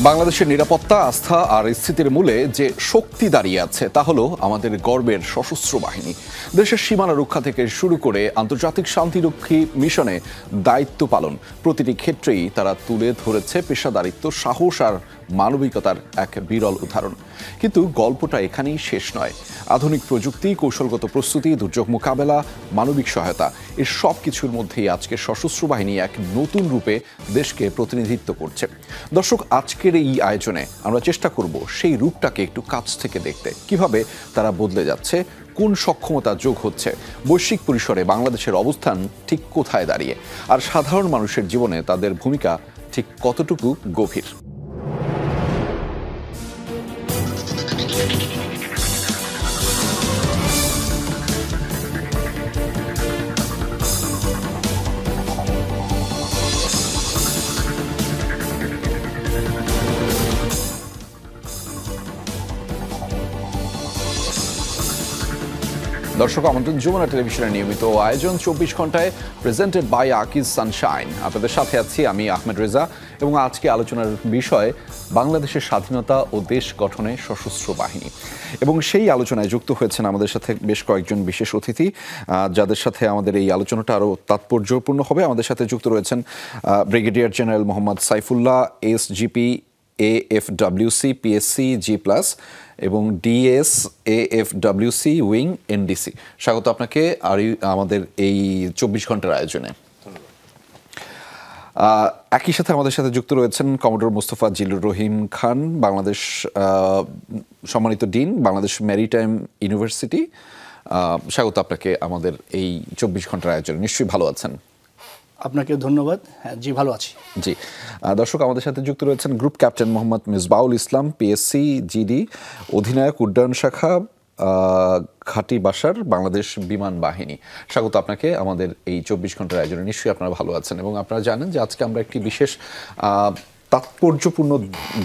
বাংলাদেশের নিরাপত্তা, আস্থা আর স্থিতির মূলে যে শক্তি দাঁড়িয়ে আছে তা হলো আমাদের গর্বের সশস্ত্র বাহিনী। দেশের সীমানা রক্ষা থেকে শুরু করে আন্তর্জাতিক শান্তিরক্ষী মিশনে দায়িত্ব পালন, প্রতিটি ক্ষেত্রেই তারা তুলে ধরেছে পেশাদারিত্ব, সাহস আর মানবিকতার এক বিরল উদাহরণ। কিন্তু গল্পটা এখানেই শেষ নয়। আধুনিক প্রযুক্তি, কৌশলগত প্রস্তুতি, দুর্যোগ মোকাবেলা, মানবিক সহায়তা, এর সব কিছুর মধ্যেই আজকে সশস্ত্র বাহিনী এক নতুন রূপে দেশকে প্রতিনিধিত্ব করছে। দর্শক, আজকের এই আয়োজনে আমরা চেষ্টা করব সেই রূপটাকে একটু কাছ থেকে দেখতে, কিভাবে তারা বদলে যাচ্ছে, কোন সক্ষমতা যোগ হচ্ছে, বৈশ্বিক পরিসরে বাংলাদেশের অবস্থান ঠিক কোথায় দাঁড়িয়ে, আর সাধারণ মানুষের জীবনে তাদের ভূমিকা ঠিক কতটুকু গভীর। দর্শক, আমন্ত্রণ যমুনা টেলিভিশনের নিয়মিত আয়োজন 24 ঘন্টায়, প্রেজেন্টেড বাই আকিজ সানশাইন। আপনাদের সাথে আছি আমি আহমেদ রেজা, এবং আজকে আলোচনার বিষয় বাংলাদেশের স্বাধীনতা ও দেশ গঠনে সশস্ত্র বাহিনী। এবং সেই আলোচনায় যুক্ত হয়েছেন আমাদের সাথে বেশ কয়েকজন বিশেষ অতিথি, যাদের সাথে আমাদের এই আলোচনাটা আরও তাৎপর্যপূর্ণ হবে। আমাদের সাথে যুক্ত রয়েছেন brigadier general Mohammad Saifullah, SGP AFWC PSC G+, এবং DS AFWC উইং NDC। স্বাগত আপনাকে আর আমাদের এই 24 ঘন্টার আয়োজনে। একই সাথে আমাদের সাথে যুক্ত রয়েছেন কমোডোর মোস্তফা জিলুর রহিম খান, বাংলাদেশ সম্মানিত ডিন, বাংলাদেশ ম্যারিটাইম ইউনিভার্সিটি। স্বাগত আপনাকে আমাদের এই 24 ঘন্টার আয়োজনে। নিশ্চয়ই ভালো আছেন? আপনাকে ধন্যবাদ। হ্যাঁ, জি ভালো আছি। জি দর্শক, আমাদের সাথে যুক্ত রয়েছেন গ্রুপ ক্যাপ্টেন মোহাম্মদ মিসবাউল ইসলাম, PSC GD, অধিনায়ক উড্ডয়ন শাখা, ঘাটি বাসার, বাংলাদেশ বিমান বাহিনী। স্বাগত আপনাকে আমাদের এই 24 ঘন্টার আয়োজনে। নিশ্চয়ই আপনারা ভালো আছেন, এবং আপনারা জানেন যে আজকে আমরা একটি বিশেষ তাৎপর্যপূর্ণ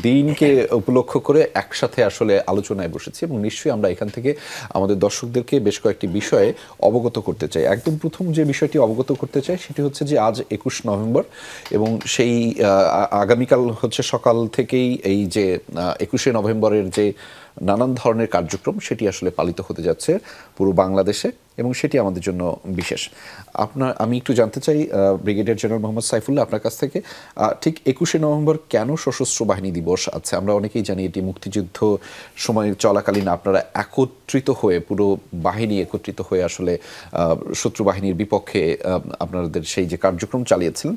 দিনকে উপলক্ষ করে একসাথে আসলে আলোচনায় বসেছি, এবং নিশ্চয়ই আমরা এখান থেকে আমাদের দর্শকদেরকে বেশ কয়েকটি বিষয়ে অবগত করতে চাই। একদম প্রথম যে বিষয়টি অবগত করতে চাই সেটি হচ্ছে যে আজ 21 নভেম্বর, এবং সেই আগামীকাল হচ্ছে সকাল থেকেই এই যে 21শে নভেম্বরের যে নানান ধরনের কার্যক্রম সেটি আসলে পালিত হতে যাচ্ছে পুরো বাংলাদেশে, এবং সেটি আমাদের জন্য বিশেষ। আমি একটু জানতে চাই ব্রিগেডিয়ার জেনারেল মোহাম্মদ সাইফুল্লাহ আপনার কাছ থেকে, ঠিক 21শে নভেম্বর কেন সশস্ত্র বাহিনী দিবস আছে? আমরা অনেকেই জানি এটি মুক্তিযুদ্ধ সময় চলাকালীন আপনারা একত্রিত হয়ে, পুরো বাহিনী একত্রিত হয়ে আসলে শত্রু বাহিনীর বিপক্ষে আপনাদের সেই যে কার্যক্রম চালিয়েছিলেন,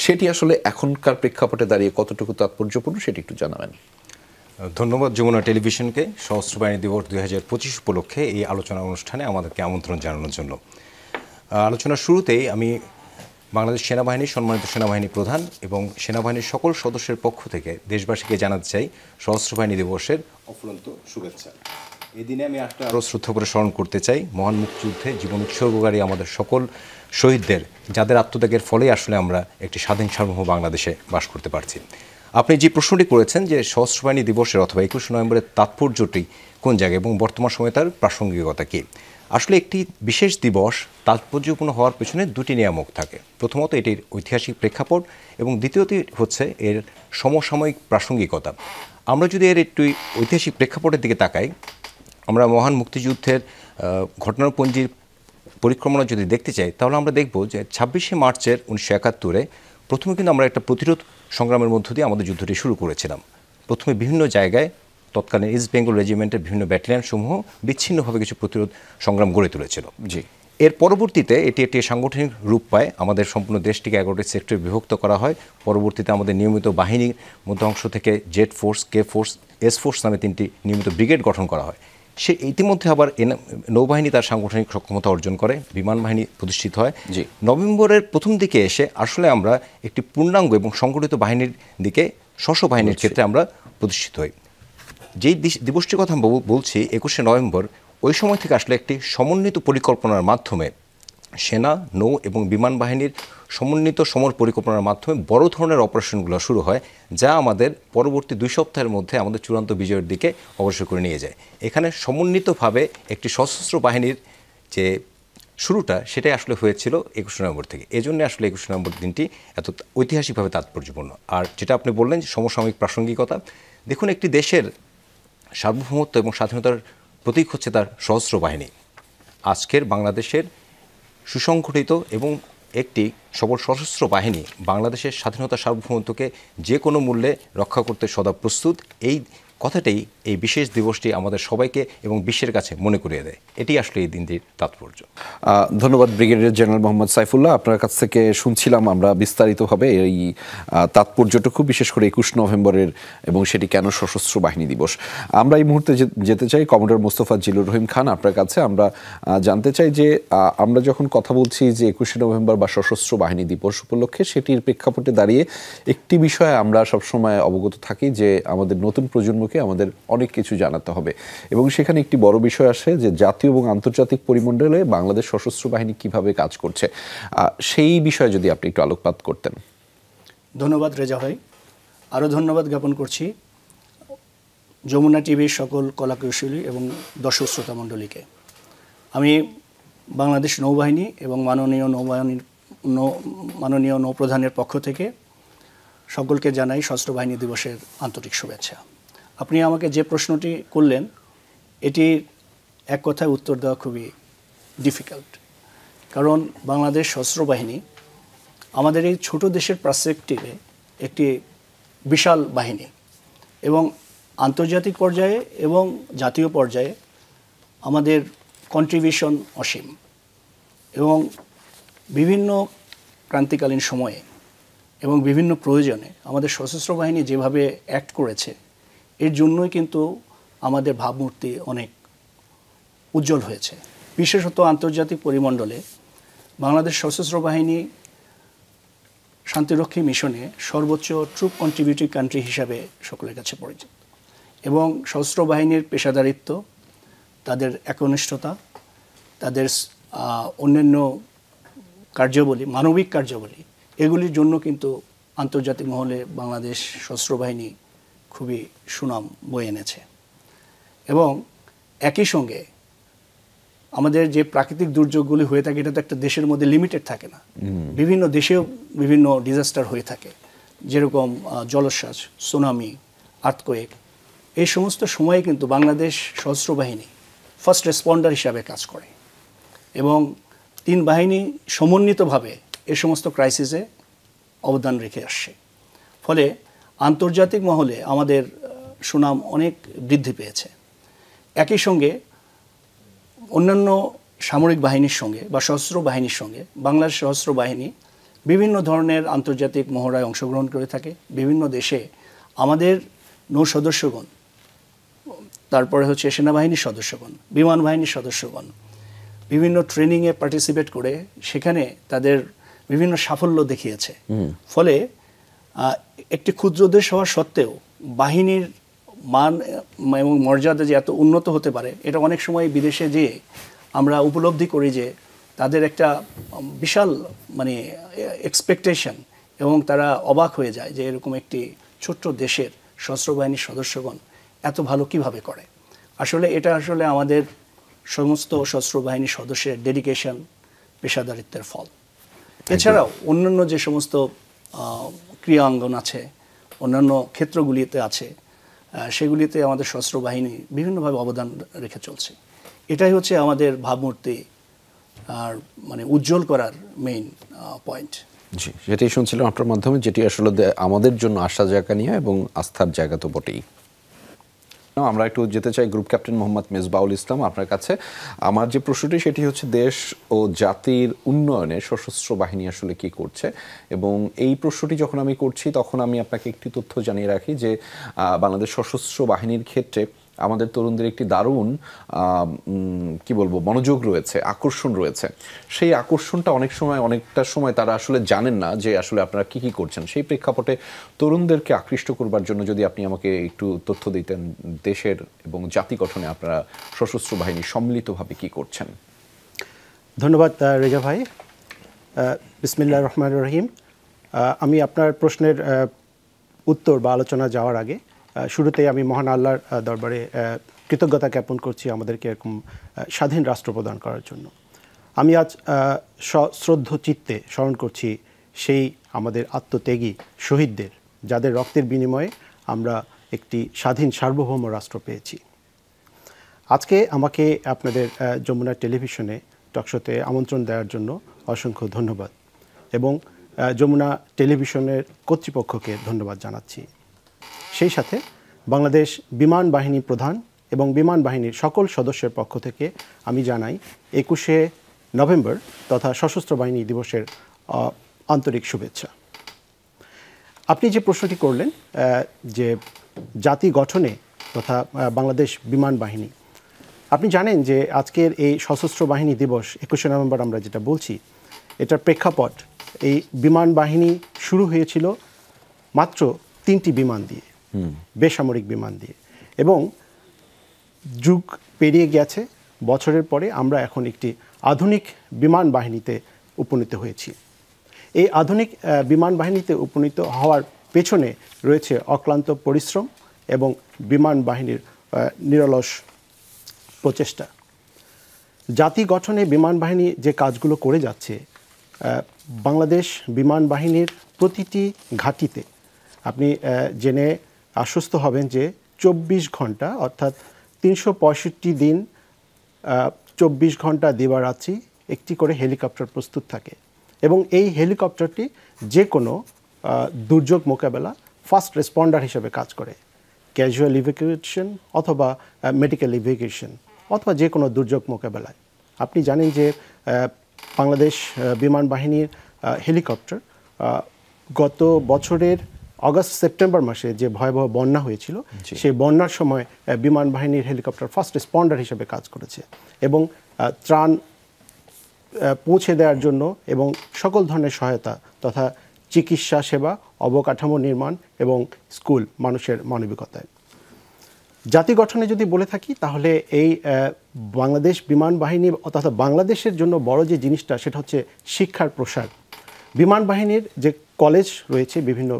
সেটি আসলে এখনকার প্রেক্ষাপটে দাঁড়িয়ে কতটুকু তাৎপর্যপূর্ণ সেটি একটু জানাবেন। ধন্যবাদ যমুনা টেলিভিশনকে সশস্ত্র বাহিনী দিবস 2025 উপলক্ষে এই আলোচনা অনুষ্ঠানে আমাদেরকে আমন্ত্রণ জানানোর জন্য। আলোচনার শুরুতেই আমি বাংলাদেশ সেনাবাহিনীর সম্মানিত সেনাবাহিনী প্রধান এবং সেনাবাহিনীর সকল সদস্যের পক্ষ থেকে দেশবাসীকে জানাতে চাই সশস্ত্র বাহিনী দিবসের অফুরন্ত শুভেচ্ছা। এই দিনে আমি আরও শ্রদ্ধা করে স্মরণ করতে চাই মহান মুক্তিযুদ্ধে জীবন উৎসর্গকারী আমাদের সকল শহীদদের, যাদের আত্মত্যাগের ফলে আসলে আমরা একটি স্বাধীন সার্বভৌম বাংলাদেশে বাস করতে পারছি। আপনি যে প্রশ্নটি করেছেন যে সশস্ত্র বাহিনী দিবসের অথবা 21 নভেম্বরের তাৎপর্যটি কোন জায়গায় এবং বর্তমান সময়ে তার প্রাসঙ্গিকতা কী, আসলে একটি বিশেষ দিবস তাৎপর্যপূর্ণ হওয়ার পেছনে দুটি নিয়ামক থাকে। প্রথমত এটির ঐতিহাসিক প্রেক্ষাপট, এবং দ্বিতীয়টি হচ্ছে এর সমসাময়িক প্রাসঙ্গিকতা। আমরা যদি এর একটু ঐতিহাসিক প্রেক্ষাপটের দিকে তাকাই, আমরা মহান মুক্তিযুদ্ধের ঘটনাপঞ্জির পরিক্রমণা যদি দেখতে চাই, তাহলে আমরা দেখব যে 26শে মার্চের 1971-এ প্রথমে কিন্তু আমরা একটা প্রতিরোধ সংগ্রামের মধ্য দিয়ে আমাদের যুদ্ধটি শুরু করেছিলাম। প্রথমে বিভিন্ন জায়গায় তৎকালীন ইস্ট বেঙ্গল রেজিমেন্টের বিভিন্ন ব্যাটালিয়ন সমূহ বিচ্ছিন্নভাবে কিছু প্রতিরোধ সংগ্রাম গড়ে তুলেছিল। জি, এর পরবর্তীতে এটি একটি সাংগঠনিক রূপ পায়। আমাদের সম্পূর্ণ দেশটিকে 11টি সেক্টরে বিভক্ত করা হয়। পরবর্তীতে আমাদের নিয়মিত বাহিনীর মধ্য অংশ থেকে Z force, K force, S force নামে 3টি নিয়মিত ব্রিগেড গঠন করা হয়। সে ইতিমধ্যে আবার নৌবাহিনী তার সাংগঠনিক সক্ষমতা অর্জন করে, বিমান বাহিনী প্রতিষ্ঠিত হয়। নভেম্বরের প্রথম দিকে এসে আসলে আমরা একটি পূর্ণাঙ্গ এবং সংগঠিত বাহিনীর দিকে স্ব বাহিনীর ক্ষেত্রে আমরা প্রতিষ্ঠিত হই। যেই দিবসটির কথা বলছি 21শে নভেম্বর, ওই সময় থেকে আসলে একটি সমন্বিত পরিকল্পনার মাধ্যমে সেনা, নৌ এবং বিমান বাহিনীর সমন্বিত সমর পরিকল্পনার মাধ্যমে বড় ধরনের অপারেশনগুলো শুরু হয়, যা আমাদের পরবর্তী 2 সপ্তাহের মধ্যে আমাদের চূড়ান্ত বিজয়ের দিকে অগ্রসর করে নিয়ে যায়। এখানে সমন্বিতভাবে একটি সশস্ত্র বাহিনীর যে শুরুটা সেটাই আসলে হয়েছিল 21 নভেম্বর থেকে। এজন্য আসলে 21 নভেম্বর দিনটি এত ঐতিহাসিকভাবে তাৎপর্যপূর্ণ। আর যেটা আপনি বললেন যে সমসাময়িক প্রাসঙ্গিকতা, দেখুন একটি দেশের সার্বভৌমত্ব এবং স্বাধীনতার প্রতীক হচ্ছে তার সশস্ত্র বাহিনী। আজকের বাংলাদেশের সুসংগঠিত এবং একটি সবল সশস্ত্র বাহিনী বাংলাদেশের স্বাধীনতা সার্বভৌমত্বকে যে কোনো মূল্যে রক্ষা করতে সদা প্রস্তুত। এই কথাটাই এই বিশেষ দিবসটি আমাদের সবাইকে এবং বিশ্বের কাছে মনে করিয়ে দেয়। এটি আসলে এই দিনটির তাৎপর্য। ধন্যবাদ ব্রিগেডিয়ার জেনারেল মোহাম্মদ সাইফুল্লাহ। আপনার কাছ থেকে শুনছিলাম আমরা বিস্তারিতভাবে এই তাৎপর্যটুকু, বিশেষ করে 21 নভেম্বরের এবং সেটি কেন সশস্ত্র বাহিনী দিবস। আমরা এই মুহূর্তে যেতে চাই কমোডর মোস্তফা জিলুর রহিম খান আপনার কাছে। আমরা জানতে চাই যে আমরা যখন কথা বলছি যে 21 নভেম্বর বা সশস্ত্র বাহিনী দিবস উপলক্ষে, সেটির প্রেক্ষাপটে দাঁড়িয়ে একটি বিষয়ে আমরা সবসময় অবগত থাকি যে আমাদের নতুন প্রজন্মকে আমাদের অনেক কিছু জানাতে হবে, এবং সেখানে একটি বড় বিষয় আসে যে জাতীয় এবং আন্তর্জাতিক পরিমণ্ডলে বাংলাদেশ সশস্ত্র বাহিনী কিভাবে কাজ করছে। সেই বিষয়ে যদি আপনি একটু আলোকপাত করতেন। ধন্যবাদ রেজা ভাই। আরও ধন্যবাদ জ্ঞাপন করছি যমুনা টিভির সকল কলাকুশলী এবং দর্শক শ্রোতা মণ্ডলীকে। আমি বাংলাদেশ নৌবাহিনী এবং মাননীয় নৌপ্রধানের পক্ষ থেকে সকলকে জানাই সশস্ত্র বাহিনী দিবসের আন্তরিক শুভেচ্ছা। আপনি আমাকে যে প্রশ্নটি করলেন, এটির এক কথায় উত্তর দেওয়া খুবই ডিফিকাল্ট, কারণ বাংলাদেশ সশস্ত্র বাহিনী আমাদের এই ছোট দেশের পার্সপেক্টিভে একটি বিশাল বাহিনী, এবং আন্তর্জাতিক পর্যায়ে এবং জাতীয় পর্যায়ে আমাদের কন্ট্রিবিউশন অসীম, এবং বিভিন্ন ক্রান্তিকালীন সময়ে এবং বিভিন্ন প্রয়োজনে আমাদের সশস্ত্র বাহিনী যেভাবে অ্যাক্ট করেছে, এর জন্যই কিন্তু আমাদের ভাবমূর্তি অনেক উজ্জ্বল হয়েছে। বিশেষত আন্তর্জাতিক পরিমণ্ডলে বাংলাদেশ সশস্ত্র বাহিনী শান্তিরক্ষী মিশনে সর্বোচ্চ ট্রুপ কন্ট্রিবিউটিং কান্ট্রি হিসাবে সকলের কাছে পরিচিত, এবং সশস্ত্র বাহিনীর পেশাদারিত্ব, তাদের একনিষ্ঠতা, তাদের অন্যান্য কার্যাবলী, মানবিক কার্যাবলী, এগুলির জন্য কিন্তু আন্তর্জাতিক মহলে বাংলাদেশ সশস্ত্র বাহিনী খুবই সুনাম বয়ে এনেছে। এবং একই সঙ্গে আমাদের যে প্রাকৃতিক দুর্যোগগুলি হয়ে থাকে, এটা তো একটা দেশের মধ্যে লিমিটেড থাকে না, বিভিন্ন দেশেও বিভিন্ন ডিজাস্টার হয়ে থাকে, যেরকম জলোচ্ছ্বাস, সুনামি, আর্থকোয়েক। এই সমস্ত সময়ে কিন্তু বাংলাদেশ সশস্ত্র বাহিনী ফার্স্ট রেসপন্ডার হিসাবে কাজ করে, এবং তিন বাহিনী সমন্বিতভাবে এ সমস্ত ক্রাইসিসে অবদান রেখে আসছে। ফলে আন্তর্জাতিক মহলে আমাদের সুনাম অনেক বৃদ্ধি পেয়েছে। একই সঙ্গে অন্যান্য সামরিক বাহিনীর সঙ্গে বা সশস্ত্র বাহিনীর সঙ্গে বাংলাদেশ সশস্ত্র বাহিনী বিভিন্ন ধরনের আন্তর্জাতিক মহড়ায় অংশগ্রহণ করে থাকে। বিভিন্ন দেশে আমাদের নৌ সদস্যগণ, তারপরে হচ্ছে সেনাবাহিনীর সদস্যগণ, বিমান বাহিনীর সদস্যগণ বিভিন্ন ট্রেনিংয়ে পার্টিসিপেট করে সেখানে তাদের বিভিন্ন সাফল্য দেখিয়েছে। ফলে একটি ক্ষুদ্র দেশ হওয়া সত্ত্বেও বাহিনীর মান এবং মর্যাদা যে এত উন্নত হতে পারে, এটা অনেক সময় বিদেশে যেয়ে আমরা উপলব্ধি করি যে তাদের একটা বিশাল এক্সপেকটেশন, এবং তারা অবাক হয়ে যায় যে এরকম একটি ছোট্ট দেশের সশস্ত্র বাহিনীর সদস্যগণ এত ভালো কিভাবে করে। আসলে এটা আসলে আমাদের সমস্ত সশস্ত্র বাহিনীর সদস্যের ডেডিকেশন, পেশাদারিত্বের ফল। এছাড়াও অন্যান্য যে সমস্ত ক্রিয়াঙ্গন আছে, অন্যান্য ক্ষেত্রগুলিতে আছে, সেগুলিতে আমাদের সশস্ত্র বাহিনী বিভিন্নভাবে অবদান রেখে চলছে। এটাই হচ্ছে আমাদের ভাবমূর্তি আর উজ্জ্বল করার মেইন পয়েন্ট। জি, যেটি শুনছিলাম আপনার মাধ্যমে, যেটি আসলে আমাদের জন্য আশা জায়গা নিয়ে এবং আস্থার জায়গা তো বটেই। আমরা একটু যেতে চাই গ্রুপ ক্যাপ্টেন মোহাম্মদ মেজবাউল ইসলাম আপনার কাছে। আমার যে প্রশ্নটি সেটি হচ্ছে দেশ ও জাতির উন্নয়নে সশস্ত্র বাহিনী আসলে কি করছে, এবং এই প্রশ্নটি যখন আমি করছি তখন আমি আপনাকে একটি তথ্য জানিয়ে রাখি যে বাংলাদেশ সশস্ত্র বাহিনীর ক্ষেত্রে আমাদের তরুণদের একটি দারুণ কি বলবো মনোযোগ রয়েছে, আকর্ষণ রয়েছে। সেই আকর্ষণটা অনেকটা সময় তারা আসলে জানেন না যে আসলে আপনারা কি করছেন। সেই প্রেক্ষাপটে তরুণদেরকে আকৃষ্ট করবার জন্য যদি আপনি আমাকে একটু তথ্য দিতেন, দেশের এবং জাতি গঠনে আপনারা সশস্ত্র বাহিনী সম্মিলিতভাবে কি করছেন। ধন্যবাদ রেজা ভাই। বিসমিল্লাহির রহমানির রহিম। আমি আপনার প্রশ্নের উত্তর বা আলোচনা যাওয়ার আগে শুরুতেই আমি মহান আল্লাহর দরবারে কৃতজ্ঞতা জ্ঞাপন করছি আমাদেরকে এরকম স্বাধীন রাষ্ট্র প্রদান করার জন্য। আমি আজ সশ্রদ্ধ চিত্তে স্মরণ করছি সেই আমাদের আত্মত্যাগী শহীদদের, যাদের রক্তের বিনিময়ে আমরা একটি স্বাধীন সার্বভৌম রাষ্ট্র পেয়েছি। আজকে আমাকে আপনাদের যমুনা টেলিভিশনে টকশোতে আমন্ত্রণ দেওয়ার জন্য অসংখ্য ধন্যবাদ এবং যমুনা টেলিভিশনের কর্তৃপক্ষকে ধন্যবাদ জানাচ্ছি। সেই সাথে বাংলাদেশ বিমান বাহিনী প্রধান এবং বিমান বাহিনীর সকল সদস্যের পক্ষ থেকে আমি জানাই 21শে নভেম্বর তথা সশস্ত্র বাহিনী দিবসের আন্তরিক শুভেচ্ছা। আপনি যে প্রশ্নটি করলেন যে জাতি গঠনে তথা বাংলাদেশ বিমান বাহিনী, আপনি জানেন যে আজকের এই সশস্ত্র বাহিনী দিবস 21শে নভেম্বর আমরা যেটা বলছি, এটার প্রেক্ষাপট এই বিমান বাহিনী শুরু হয়েছিল মাত্র 3টি বিমান দিয়ে, বেসামরিক বিমান দিয়ে, এবং যুগ পেরিয়ে গেছে, বছরের পরে আমরা এখন একটি আধুনিক বিমান বাহিনীতে উপনীত হয়েছি। এই আধুনিক বিমান বাহিনীতে উপনীত হওয়ার পেছনে রয়েছে অক্লান্ত পরিশ্রম এবং বিমান বাহিনীর নিরলস প্রচেষ্টা। জাতি গঠনে বিমান বাহিনী যে কাজগুলো করে যাচ্ছে, বাংলাদেশ বিমান বাহিনীর প্রতিটি ঘাঁটিতে আপনি জেনে আশ্বস্ত হবেন যে 24 ঘন্টা অর্থাৎ 365 দিন 24 ঘন্টা দিবারাত্রি একটি করে হেলিকপ্টার প্রস্তুত থাকে এবং এই হেলিকপ্টারটি যে কোনো দুর্যোগ মোকাবেলা ফার্স্ট রেসপন্ডার হিসেবে কাজ করে, ক্যাজুয়াল ইভ্যাকুয়েশন অথবা মেডিকেল ইভ্যাকুয়েশন অথবা যে কোনো দুর্যোগ মোকাবেলায়। আপনি জানেন যে বাংলাদেশ বিমান বাহিনীর হেলিকপ্টার গত বছরের অগাস্ট সেপ্টেম্বর মাসে যে ভয়াবহ বন্যা হয়েছিল, সেই বন্যার সময় বিমান বাহিনীর হেলিকপ্টার ফার্স্ট রেসপন্ডার হিসেবে কাজ করেছে এবং ত্রাণ পৌঁছে দেওয়ার জন্য এবং সকল ধরনের সহায়তা তথা চিকিৎসা সেবা, অবকাঠামো নির্মাণ এবং স্কুল মানুষের মানবিকতায়। জাতি গঠনে যদি বলে থাকি তাহলে এই বাংলাদেশ বিমান বাহিনী তথা বাংলাদেশের জন্য বড় যে জিনিসটা সেটা হচ্ছে শিক্ষার প্রসার। বিমান বাহিনীর যে কলেজ রয়েছে বিভিন্ন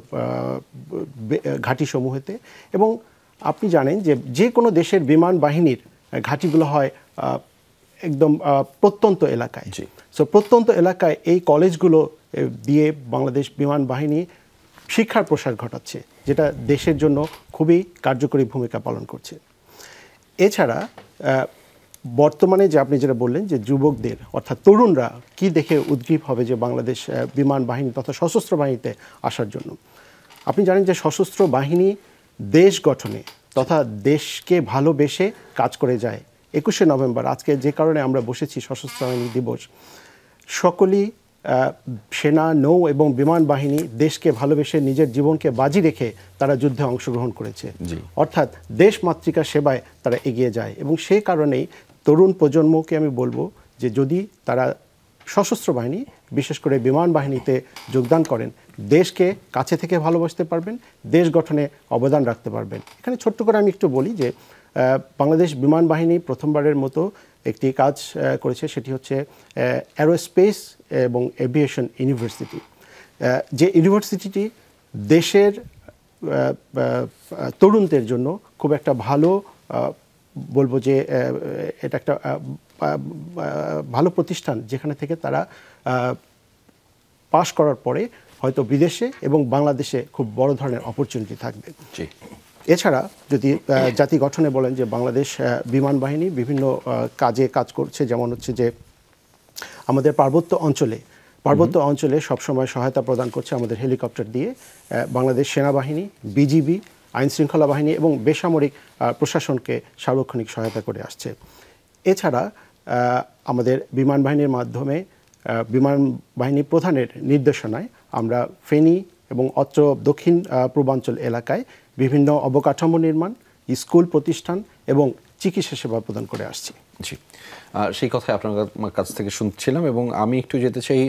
ঘাঁটিসমূহেতে, এবং আপনি জানেন যে যে কোনো দেশের বিমান বাহিনীর ঘাঁটিগুলো হয় একদম প্রত্যন্ত এলাকায়। সো প্রত্যন্ত এলাকায় এই কলেজগুলো দিয়ে বাংলাদেশ বিমান বাহিনী শিক্ষার প্রসার ঘটাচ্ছে, যেটা দেশের জন্য খুবই কার্যকরী ভূমিকা পালন করছে। এছাড়া বর্তমানে যে আপনি যেটা বললেন যে যুবকদের অর্থাৎ তরুণরা কি দেখে উদ্গ্রীব হবে যে বাংলাদেশ বিমান বাহিনী তথা সশস্ত্র বাহিনীতে আসার জন্য, আপনি জানেন যে সশস্ত্র বাহিনী দেশ গঠনে তথা দেশকে ভালোবেসে কাজ করে যায়। 21শে নভেম্বর আজকে যে কারণে আমরা বসেছি সশস্ত্র বাহিনী দিবস, সকলেই সেনা, নৌ এবং বিমান বাহিনী দেশকে ভালোবেসে নিজের জীবনকে বাজি রেখে তারা যুদ্ধে অংশগ্রহণ করেছে, অর্থাৎ দেশ মাতৃকার সেবায় তারা এগিয়ে যায়। এবং সেই কারণেই তরুণ প্রজন্মকে আমি বলবো যে যদি তারা সশস্ত্র বাহিনী বিশেষ করে বিমান বাহিনীতে যোগদান করেন, দেশকে কাছে থেকে ভালোবাসতে পারবেন, দেশ গঠনে অবদান রাখতে পারবেন। এখানে ছোট্ট করে আমি একটু বলি যে বাংলাদেশ বিমান বাহিনী প্রথমবারের মতো একটি কাজ করেছে, সেটি হচ্ছে অ্যারোস্পেস এবং এভিয়েশন ইউনিভার্সিটি। যে ইউনিভার্সিটিটি দেশের তরুণদের জন্য খুব একটা ভালো বলবো যে এটা একটা ভালো প্রতিষ্ঠান, যেখানে থেকে তারা পাশ করার পরে হয়তো বিদেশে এবং বাংলাদেশে খুব বড় ধরনের অপরচুনিটি থাকবে। এছাড়া যদি জাতি গঠনে বলেন যে বাংলাদেশ বিমান বাহিনী বিভিন্ন কাজে কাজ করছে, যেমন হচ্ছে যে আমাদের পার্বত্য অঞ্চলে সবসময় সহায়তা প্রদান করছে আমাদের হেলিকপ্টার দিয়ে বাংলাদেশ সেনাবাহিনী, বিজিবি, আইনশৃঙ্খলা বাহিনী এবং বেসামরিক প্রশাসনকে সার্বক্ষণিক সহায়তা করে আসছে। এছাড়া আমাদের বিমান বাহিনীর মাধ্যমে বিমান বাহিনী প্রধানের নির্দেশনায় আমরা ফেনী এবং অত্র দক্ষিণ পূর্বাঞ্চল এলাকায় বিভিন্ন অবকাঠামো নির্মাণ, স্কুল প্রতিষ্ঠান এবং চিকিৎসা সেবা প্রদান করে আসছি। জি, সেই কথাই আপনার কাছ থেকে শুনছিলাম এবং আমি একটু যেতে চাই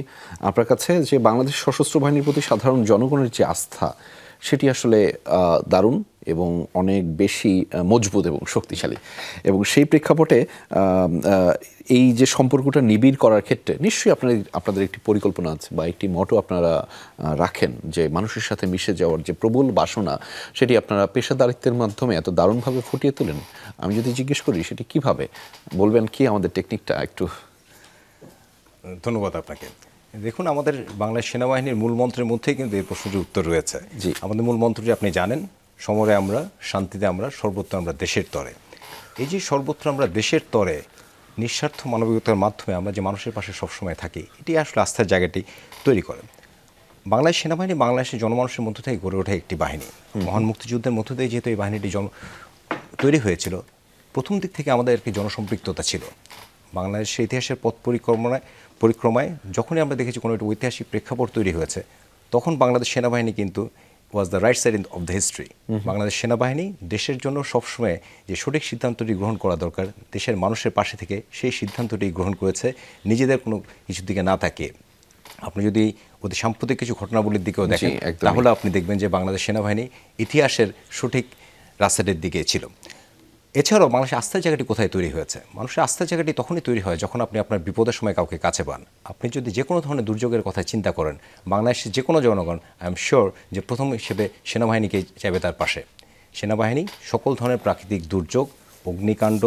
আপনার কাছে যে বাংলাদেশ সশস্ত্র বাহিনীর প্রতি সাধারণ জনগণের যে আস্থা সেটি আসলে দারুণ এবং অনেক বেশি মজবুত এবং শক্তিশালী, এবং সেই প্রেক্ষাপটে এই যে সম্পর্কটা নিবিড় করার ক্ষেত্রে নিশ্চয়ই আপনাদের একটি পরিকল্পনা আছে বা একটি মটো আপনারা রাখেন যে মানুষের সাথে মিশে যাওয়ার যে প্রবল বাসনা সেটি আপনারা পেশাদারিত্বের মাধ্যমে এত দারুণভাবে ফুটিয়ে তোলেন। আমি যদি জিজ্ঞেস করি সেটি কিভাবে বলবেন, কি আমাদের টেকনিকটা একটু? ধন্যবাদ আপনাকে। দেখুন, আমাদের বাংলাদেশ সেনাবাহিনীর মূল মন্ত্রের মধ্যেই কিন্তু এই প্রশ্নটির উত্তর রয়েছে। জি। আমাদের মূল মন্ত্রটি আপনি জানেন, সমরে আমরা, শান্তিতে আমরা, সর্বত্র আমরা দেশের তরে। এই যে সর্বত্র আমরা দেশের তরে নিঃস্বার্থ মানবিকতার মাধ্যমে আমরা যে মানুষের পাশে সবসময় থাকি, এটি আসলে আস্থার জায়গাটি তৈরি করে। বাংলাদেশ সেনাবাহিনী বাংলাদেশের জনমানুষের মধ্য থেকে গড়ে ওঠা একটি বাহিনী। মহান মুক্তিযুদ্ধের মধ্য দিয়ে যেহেতু এই বাহিনীটি তৈরি হয়েছিল, প্রথম দিক থেকে আমাদের একটি জনসম্পৃক্ততা ছিল। বাংলাদেশের ইতিহাসের পথ পরিক্রমায় যখনই আমরা দেখেছি কোনো একটা ঐতিহাসিক প্রেক্ষাপট তৈরি হয়েছে, তখন বাংলাদেশ সেনাবাহিনী কিন্তু was the right side of the history. Bangladesh সেনাবাহিনী দেশের জন্য সবসময় যে সঠিক সিদ্ধান্তটি গ্রহণ করা দরকার, দেশের মানুষের পাশে থেকে সেই সিদ্ধান্তটি গ্রহণ করেছে, নিজেদের কোনো কিছুর দিকে না তাকিয়ে। আপনি যদি অতি সাম্প্রতিক কিছু ঘটনাবলীর দিকেও দেখেন, তাহলে আপনি দেখবেন যে বাংলাদেশ সেনাবাহিনী ইতিহাসের সঠিক রাস্তাটির দিকে ছিল। এছাড়াও বাংলাদেশের আস্থার জায়গাটি কোথায় তৈরি হয়েছে? মানুষের আস্থার জায়গাটি তখনই তৈরি হয় যখন আপনি আপনার বিপদের সময় কাউকে কাছে পান। আপনি যদি যে কোনো ধরনের দুর্যোগের কথা চিন্তা করেন, বাংলাদেশের যে কোনো জনগণ আই এম শিওর যে প্রথম হিসেবে সেনাবাহিনীকে চাইবে তার পাশে। সেনাবাহিনী সকল ধরনের প্রাকৃতিক দুর্যোগ, অগ্নিকাণ্ড,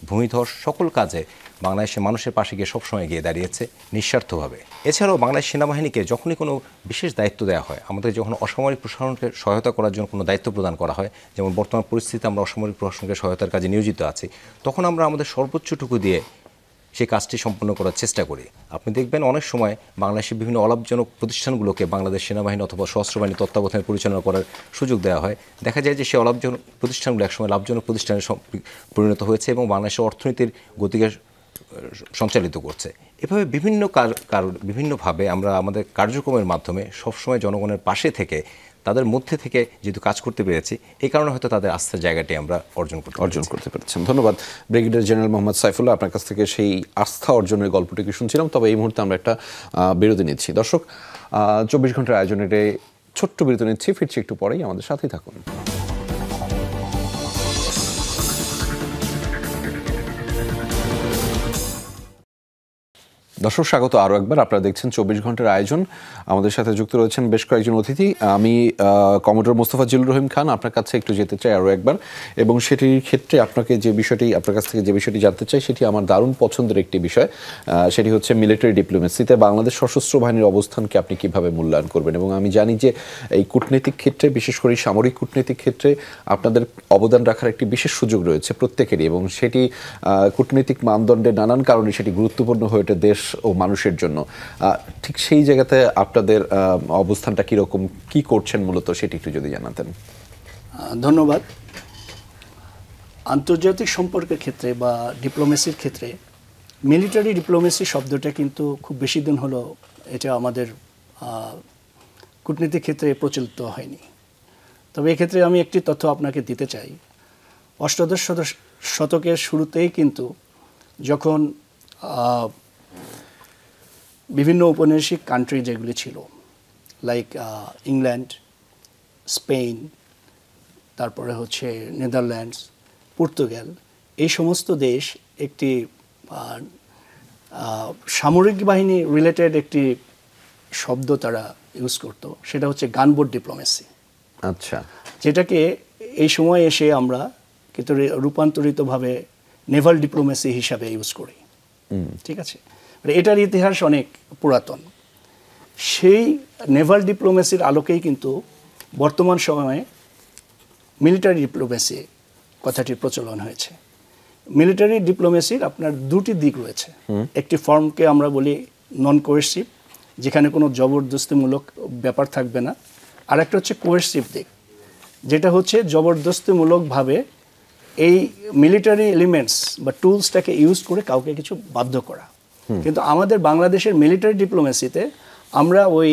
ভূমিধস সকল কাজে বাংলাদেশের মানুষের পাশে গিয়ে সবসময় গিয়ে দাঁড়িয়েছে নিঃস্বার্থভাবে। এছাড়াও বাংলাদেশ সেনাবাহিনীকে যখনই কোনো বিশেষ দায়িত্ব দেওয়া হয়, আমাদের যখন অসামরিক প্রশাসনকে সহায়তা করার জন্য কোনো দায়িত্ব প্রদান করা হয়, যেমন বর্তমান পরিস্থিতিতে আমরা অসামরিক প্রশাসনকে সহায়তার কাজে নিয়োজিত আছি, তখন আমরা আমাদের সর্বোচ্চটুকু দিয়ে সেই কাজটি সম্পন্ন করার চেষ্টা করি। আপনি দেখবেন অনেক সময় বাংলাদেশের বিভিন্ন অলাভজনক প্রতিষ্ঠানগুলোকে বাংলাদেশ সেনাবাহিনী অথবা সশস্ত্র বাহিনীর তত্ত্বাবধানে পরিচালনা করার সুযোগ দেওয়া হয়। দেখা যায় যে সেই অলাভজনক প্রতিষ্ঠানগুলো একসময় লাভজনক প্রতিষ্ঠানে পরিণত হয়েছে এবং বাংলাদেশের অর্থনীতির গতিকে সঞ্চালিত করছে। এভাবে বিভিন্নভাবে আমরা আমাদের কার্যক্রমের মাধ্যমে সবসময় জনগণের পাশে থেকে তাদের মধ্যে থেকে যেহেতু কাজ করতে পেরেছি, এই কারণে হয়তো তাদের আস্থার জায়গাটি আমরা অর্জন করতে পেরেছেন। ধন্যবাদ ব্রিগেডিয়ার জেনারেল মোহাম্মদ সাইফুল্লাহ, আপনার কাছ থেকে সেই আস্থা অর্জনের গল্পটিকে শুনছিলাম। তবে এই মুহূর্তে আমরা একটা বিরতি নিচ্ছি। দর্শক, 24 ঘন্টার আয়োজনের ছোট্ট বিরতি নিচ্ছি, ফিরছি একটু পরেই, আমাদের সাথেই থাকুন। দর্শক, স্বাগত আরও একবার। আপনারা দেখছেন 24 ঘন্টার আয়োজন। আমাদের সাথে যুক্ত রয়েছেন বেশ কয়েকজন অতিথি। আমি কমোডর মোস্তফা জিল্লুর রহিম খান আপনার কাছে একটু যেতে চাই আরও একবার, এবং সেটির ক্ষেত্রে আপনার কাছ থেকে যে বিষয়টি জানতে চাই সেটি আমার দারুণ পছন্দের একটি বিষয়। সেটি হচ্ছে মিলিটারি ডিপ্লোমেসিতে বাংলাদেশ সশস্ত্র বাহিনীর অবস্থানকে আপনি কিভাবে মূল্যায়ন করবেন। এবং আমি জানি যে এই কূটনৈতিক ক্ষেত্রে, বিশেষ করে সামরিক কূটনৈতিক ক্ষেত্রে আপনাদের অবদান রাখার একটি বিশেষ সুযোগ রয়েছে প্রত্যেকেরই, এবং সেটি কূটনৈতিক মানদণ্ডে নানান কারণে সেটি গুরুত্বপূর্ণ হয়ে ওঠে দেশ ও মানুষের জন্য। ঠিক সেই জায়গাতে আপনাদের অবস্থানটা কীরকম, কি করছেন মূলত, সেটি একটু যদি জানাতেন। ধন্যবাদ। আন্তর্জাতিক সম্পর্কের ক্ষেত্রে বা ডিপ্লোমেসির ক্ষেত্রে মিলিটারি ডিপ্লোমেসি শব্দটা কিন্তু খুব বেশি দিন হলো এটা আমাদের কূটনীতিক ক্ষেত্রে প্রচলিত হয়নি। তবে এক্ষেত্রে আমি একটি তথ্য আপনাকে দিতে চাই। অষ্টাদশ শতকের শুরুতেই কিন্তু যখন বিভিন্ন ঔপনিবেশিক কান্ট্রি যেগুলি ছিল, লাইক ইংল্যান্ড, স্পেন, তারপরে হচ্ছে নেদারল্যান্ডস, পর্তুগাল, এই সমস্ত দেশ একটি সামরিক বাহিনী রিলেটেড একটি শব্দ তারা ইউজ করত, সেটা হচ্ছে গানবোট ডিপ্লোমেসি। আচ্ছা, যেটাকে এই সময় এসে আমরা কিন্তু রূপান্তরিতভাবে নেভাল ডিপ্লোমেসি হিসাবে ইউজ করি। ঠিক আছে, এটার ইতিহাস অনেক পুরাতন। সেই নেভাল ডিপ্লোমেসির আলোকেই কিন্তু বর্তমান সময়ে মিলিটারি ডিপ্লোমেসি কথাটির প্রচলন হয়েছে। মিলিটারি ডিপ্লোমেসির আপনার দুটি দিক রয়েছে। একটি ফর্মকে আমরা বলি নন কোয়েরসিভ, যেখানে কোনো জবরদস্তিমূলক ব্যাপার থাকবে না। আর একটা হচ্ছে কোয়েরসিভ দিক, যেটা হচ্ছে জবরদস্তিমূলকভাবে এই মিলিটারি এলিমেন্টস বা টুলসটাকে ইউজ করে কাউকে কিছু বাধ্য করা। কিন্তু আমাদের বাংলাদেশের মিলিটারি ডিপ্লোমেসিতে আমরা ওই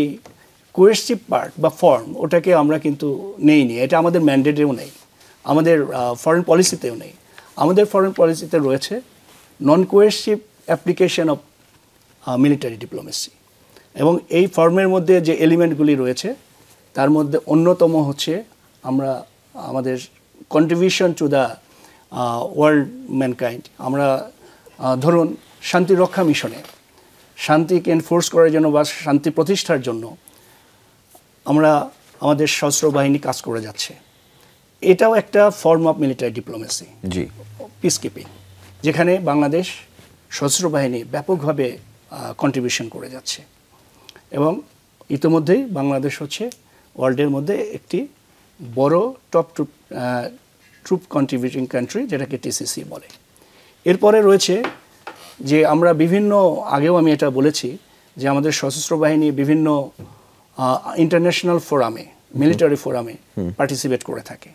কোয়েরসিভ পার্ট বা ফর্ম ওটাকে আমরা কিন্তু নেইনি। এটা আমাদের ম্যান্ডেটেও নেই, আমাদের ফরেন পলিসিতেও নেই। আমাদের ফরেন পলিসিতে রয়েছে নন কোয়েরসিভ অ্যাপ্লিকেশন অফ মিলিটারি ডিপ্লোমেসি, এবং এই ফর্মের মধ্যে যে এলিমেন্টগুলি রয়েছে তার মধ্যে অন্যতম হচ্ছে আমরা আমাদের contribution to the world mankind. আমরা ধরুন শান্তি রক্ষা মিশনে শান্তিকে এনফোর্স করার জন্য বা শান্তি প্রতিষ্ঠার জন্য আমরা আমাদের সশস্ত্র বাহিনী কাজ করে যাচ্ছে। এটাও একটা form of military diplomacy, G, peace keeping, যেখানে বাংলাদেশ সশস্ত্র বাহিনী ব্যাপকভাবে কন্ট্রিবিউশন করে যাচ্ছে। এবং ইতিমধ্যেই বাংলাদেশ হচ্ছে ওয়ার্ল্ডের মধ্যে একটি বড় টপ ট্রুপ কন্ট্রিবিউটিং কান্ট্রি, যেটাকে টিসিসি বলে। এরপরে রয়েছে যে আমরা বিভিন্ন, আগেও আমি এটা বলেছি যে আমাদের সশস্ত্র বাহিনী বিভিন্ন ইন্টারন্যাশনাল ফোরামে, মিলিটারি ফোরামে পার্টিসিপেট করে থাকে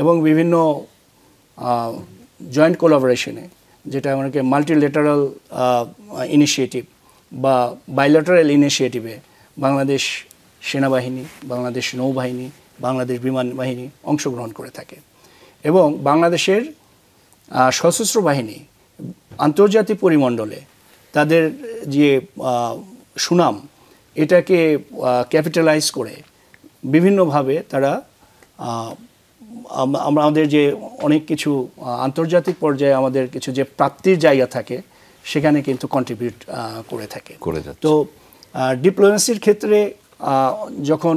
এবং বিভিন্ন জয়েন্ট কোলাবোরেশনে, যেটা আমাকে মাল্টিলেটারাল ইনিশিয়েটিভ বা বাইলেটারাল ইনিশিয়েটিভে বাংলাদেশ সেনাবাহিনী, বাংলাদেশ নৌবাহিনী, বাংলাদেশ বিমান বাহিনী অংশগ্রহণ করে থাকে। এবং বাংলাদেশের সশস্ত্র বাহিনী আন্তর্জাতিক পরিমণ্ডলে তাদের যে সুনাম, এটাকে ক্যাপিটালাইজ করে বিভিন্নভাবে তারা আমাদের যে অনেক কিছু আন্তর্জাতিক পর্যায়ে আমাদের কিছু যে প্রাপ্তির জায়গা থাকে সেখানে কিন্তু কন্ট্রিবিউট করে থাকে। তো ডিপ্লোমেসির ক্ষেত্রে যখন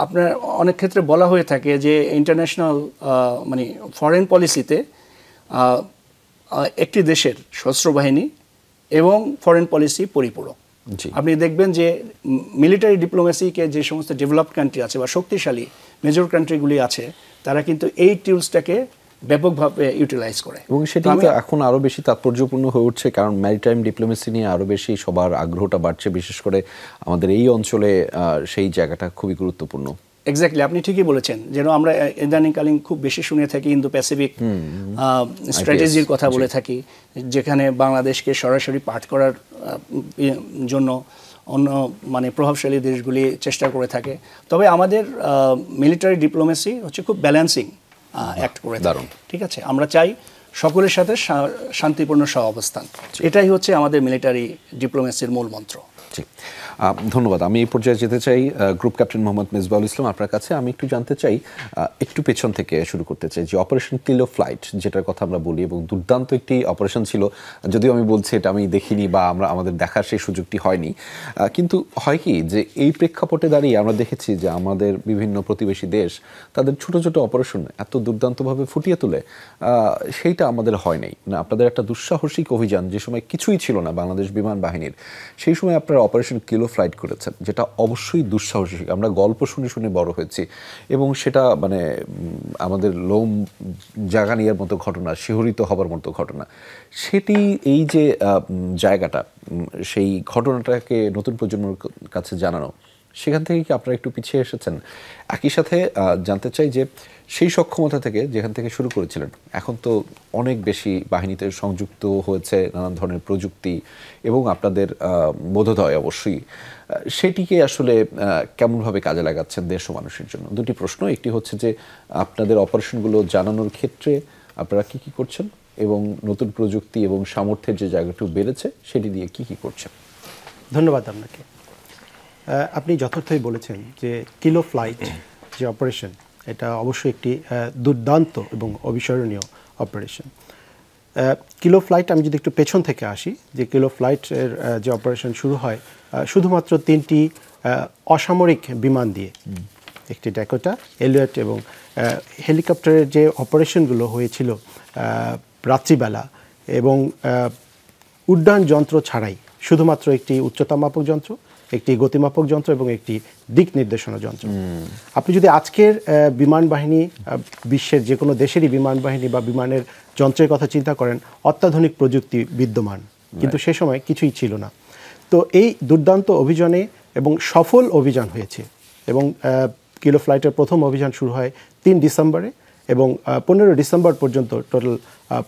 আপনার অনেক ক্ষেত্রে বলা হয়ে থাকে যে ইন্টারন্যাশনাল মানে ফরেন পলিসিতে একটি দেশের সশস্ত্র বাহিনী এবং ফরেন পলিসি পরিপূরক। আপনি দেখবেন যে মিলিটারি ডিপ্লোমেসিকে যে সমস্ত ডেভেলপড কান্ট্রি আছে বা শক্তিশালী মেজর কান্ট্রিগুলি আছে, তারা কিন্তু এই টুলসটাকে ব্যাপকভাবে ইউটিলাইজ করে এবং সেটা এখন আরো বেশি তাৎপর্যপূর্ণ হয়ে উঠছে, কারণ ম্যারিটাইম ডিপ্লোমেসি নিয়ে আরো বেশি সবার আগ্রহটা বাড়ছে, বিশেষ করে আমাদের এই অঞ্চলে সেই জায়গাটা খুবই গুরুত্বপূর্ণ। এক্স্যাক্টলি, আপনি ঠিকই বলেছেন। যেন আমরা ইদানিংকালীন খুব বেশি শুনে থাকি ইন্দো প্যাসিফিক স্ট্র্যাটেজির কথা বলে থাকি, যেখানে বাংলাদেশকে সরাসরি পাঠ করার জন্য অন্য মানে প্রভাবশালী দেশগুলি চেষ্টা করে থাকে। তবে আমাদের মিলিটারি ডিপ্লোমেসি হচ্ছে খুব ব্যালেন্সিং অ্যাক্ট করে থাকে। ঠিক আছে, আমরা চাই সকলের সাথে শান্তিপূর্ণ সহাবস্থান, এটাই হচ্ছে আমাদের মিলিটারি ডিপ্লোমেসির মূল মন্ত্র। ধন্যবাদ। আমি এই পর্যায়ে যেতে চাই গ্রুপ ক্যাপ্টেন মোহাম্মদ মিসবাউল ইসলাম, আপনার কাছে আমি একটু জানতে চাই, একটু পেছন থেকে শুরু করতে চাই, যে অপারেশন কিলো ফ্লাইট যেটার কথা আমরা বলি, এবং দুর্দান্ত একটি অপারেশন ছিল, যদিও আমি বলছি এটা আমি দেখিনি বা আমাদের দেখার সেই সুযোগটি হয়নি, কিন্তু হয় কি যে এই প্রেক্ষাপটে দাঁড়িয়ে আমরা দেখেছি যে আমাদের বিভিন্ন প্রতিবেশী দেশ তাদের ছোট ছোট অপারেশন এত দুর্দান্তভাবে ফুটিয়ে তোলে, সেইটা আমাদের হয় নাই। না, আপনাদের একটা দুঃসাহসিক অভিযান, যে সময় কিছুই ছিল না বাংলাদেশ বিমান বাহিনীর, সেই সময় আপনারা অপারেশন কিলো ফ্লাইট করেছেন, যেটা অবশ্যই দুঃসাহসিক। আমরা গল্প শুনে শুনে বড় হয়েছি এবং সেটা মানে আমাদের লোম জাগানিয়ার মতো ঘটনা, শিহরিত হবার মতো ঘটনা। সেটি এই যে জায়গাটা, সেই ঘটনাটাকে নতুন প্রজন্মের কাছে জানানো, সেখান থেকে কি আপনারা একটু পিছিয়ে এসেছেন? একই সাথে জানতে চাই যে সেই সক্ষমতা থেকে যেখান থেকে শুরু করেছিলেন, এখন তো অনেক বেশি বাহিনীতে সংযুক্ত হয়েছে নানান ধরনের প্রযুক্তি এবং আপনাদের বোধোদয় অবশ্যই, সেটিকে আসলে কেমনভাবে কাজে লাগাচ্ছেন দেশ ও মানুষের জন্য? দুটি প্রশ্ন। একটি হচ্ছে যে আপনাদের অপারেশনগুলো জানানোর ক্ষেত্রে আপনারা কি কি করছেন, এবং নতুন প্রযুক্তি এবং সামর্থ্যের যে জায়গাটুকু বেড়েছে সেটি দিয়ে কি কি করছেন? ধন্যবাদ আপনাকে। আপনি যথার্থই বলেছেন যে কিলো ফ্লাইট যে অপারেশন, এটা অবশ্যই একটি দুর্দান্ত এবং অবিস্মরণীয় অপারেশন। কিলো ফ্লাইট, আমি যদি একটু পেছন থেকে আসি, যে কিলো ফ্লাইটের যে অপারেশন শুরু হয় শুধুমাত্র 3টি অসামরিক বিমান দিয়ে, একটি ড্যাকোটা, এলিয়ট এবং হেলিকপ্টারের যে অপারেশনগুলো হয়েছিল রাত্রিবেলা, এবং উড্ডয়ন যন্ত্র ছাড়াই শুধুমাত্র একটি উচ্চতা মাপক যন্ত্র, একটি গতিমাপক যন্ত্র এবং একটি দিক নির্দেশনা যন্ত্র। আপনি যদি আজকের বিমান বাহিনী, বিশ্বের যে কোনো দেশেরই বিমান বাহিনী বা বিমানের যন্ত্রের কথা চিন্তা করেন, অত্যাধুনিক প্রযুক্তি বিদ্যমান, কিন্তু সে সময় কিছুই ছিল না। তো এই দুর্দান্ত অভিযানে এবং সফল অভিযান হয়েছে, এবং কিলো ফ্লাইটের প্রথম অভিযান শুরু হয় 3 ডিসেম্বরে এবং 15 ডিসেম্বর পর্যন্ত টোটাল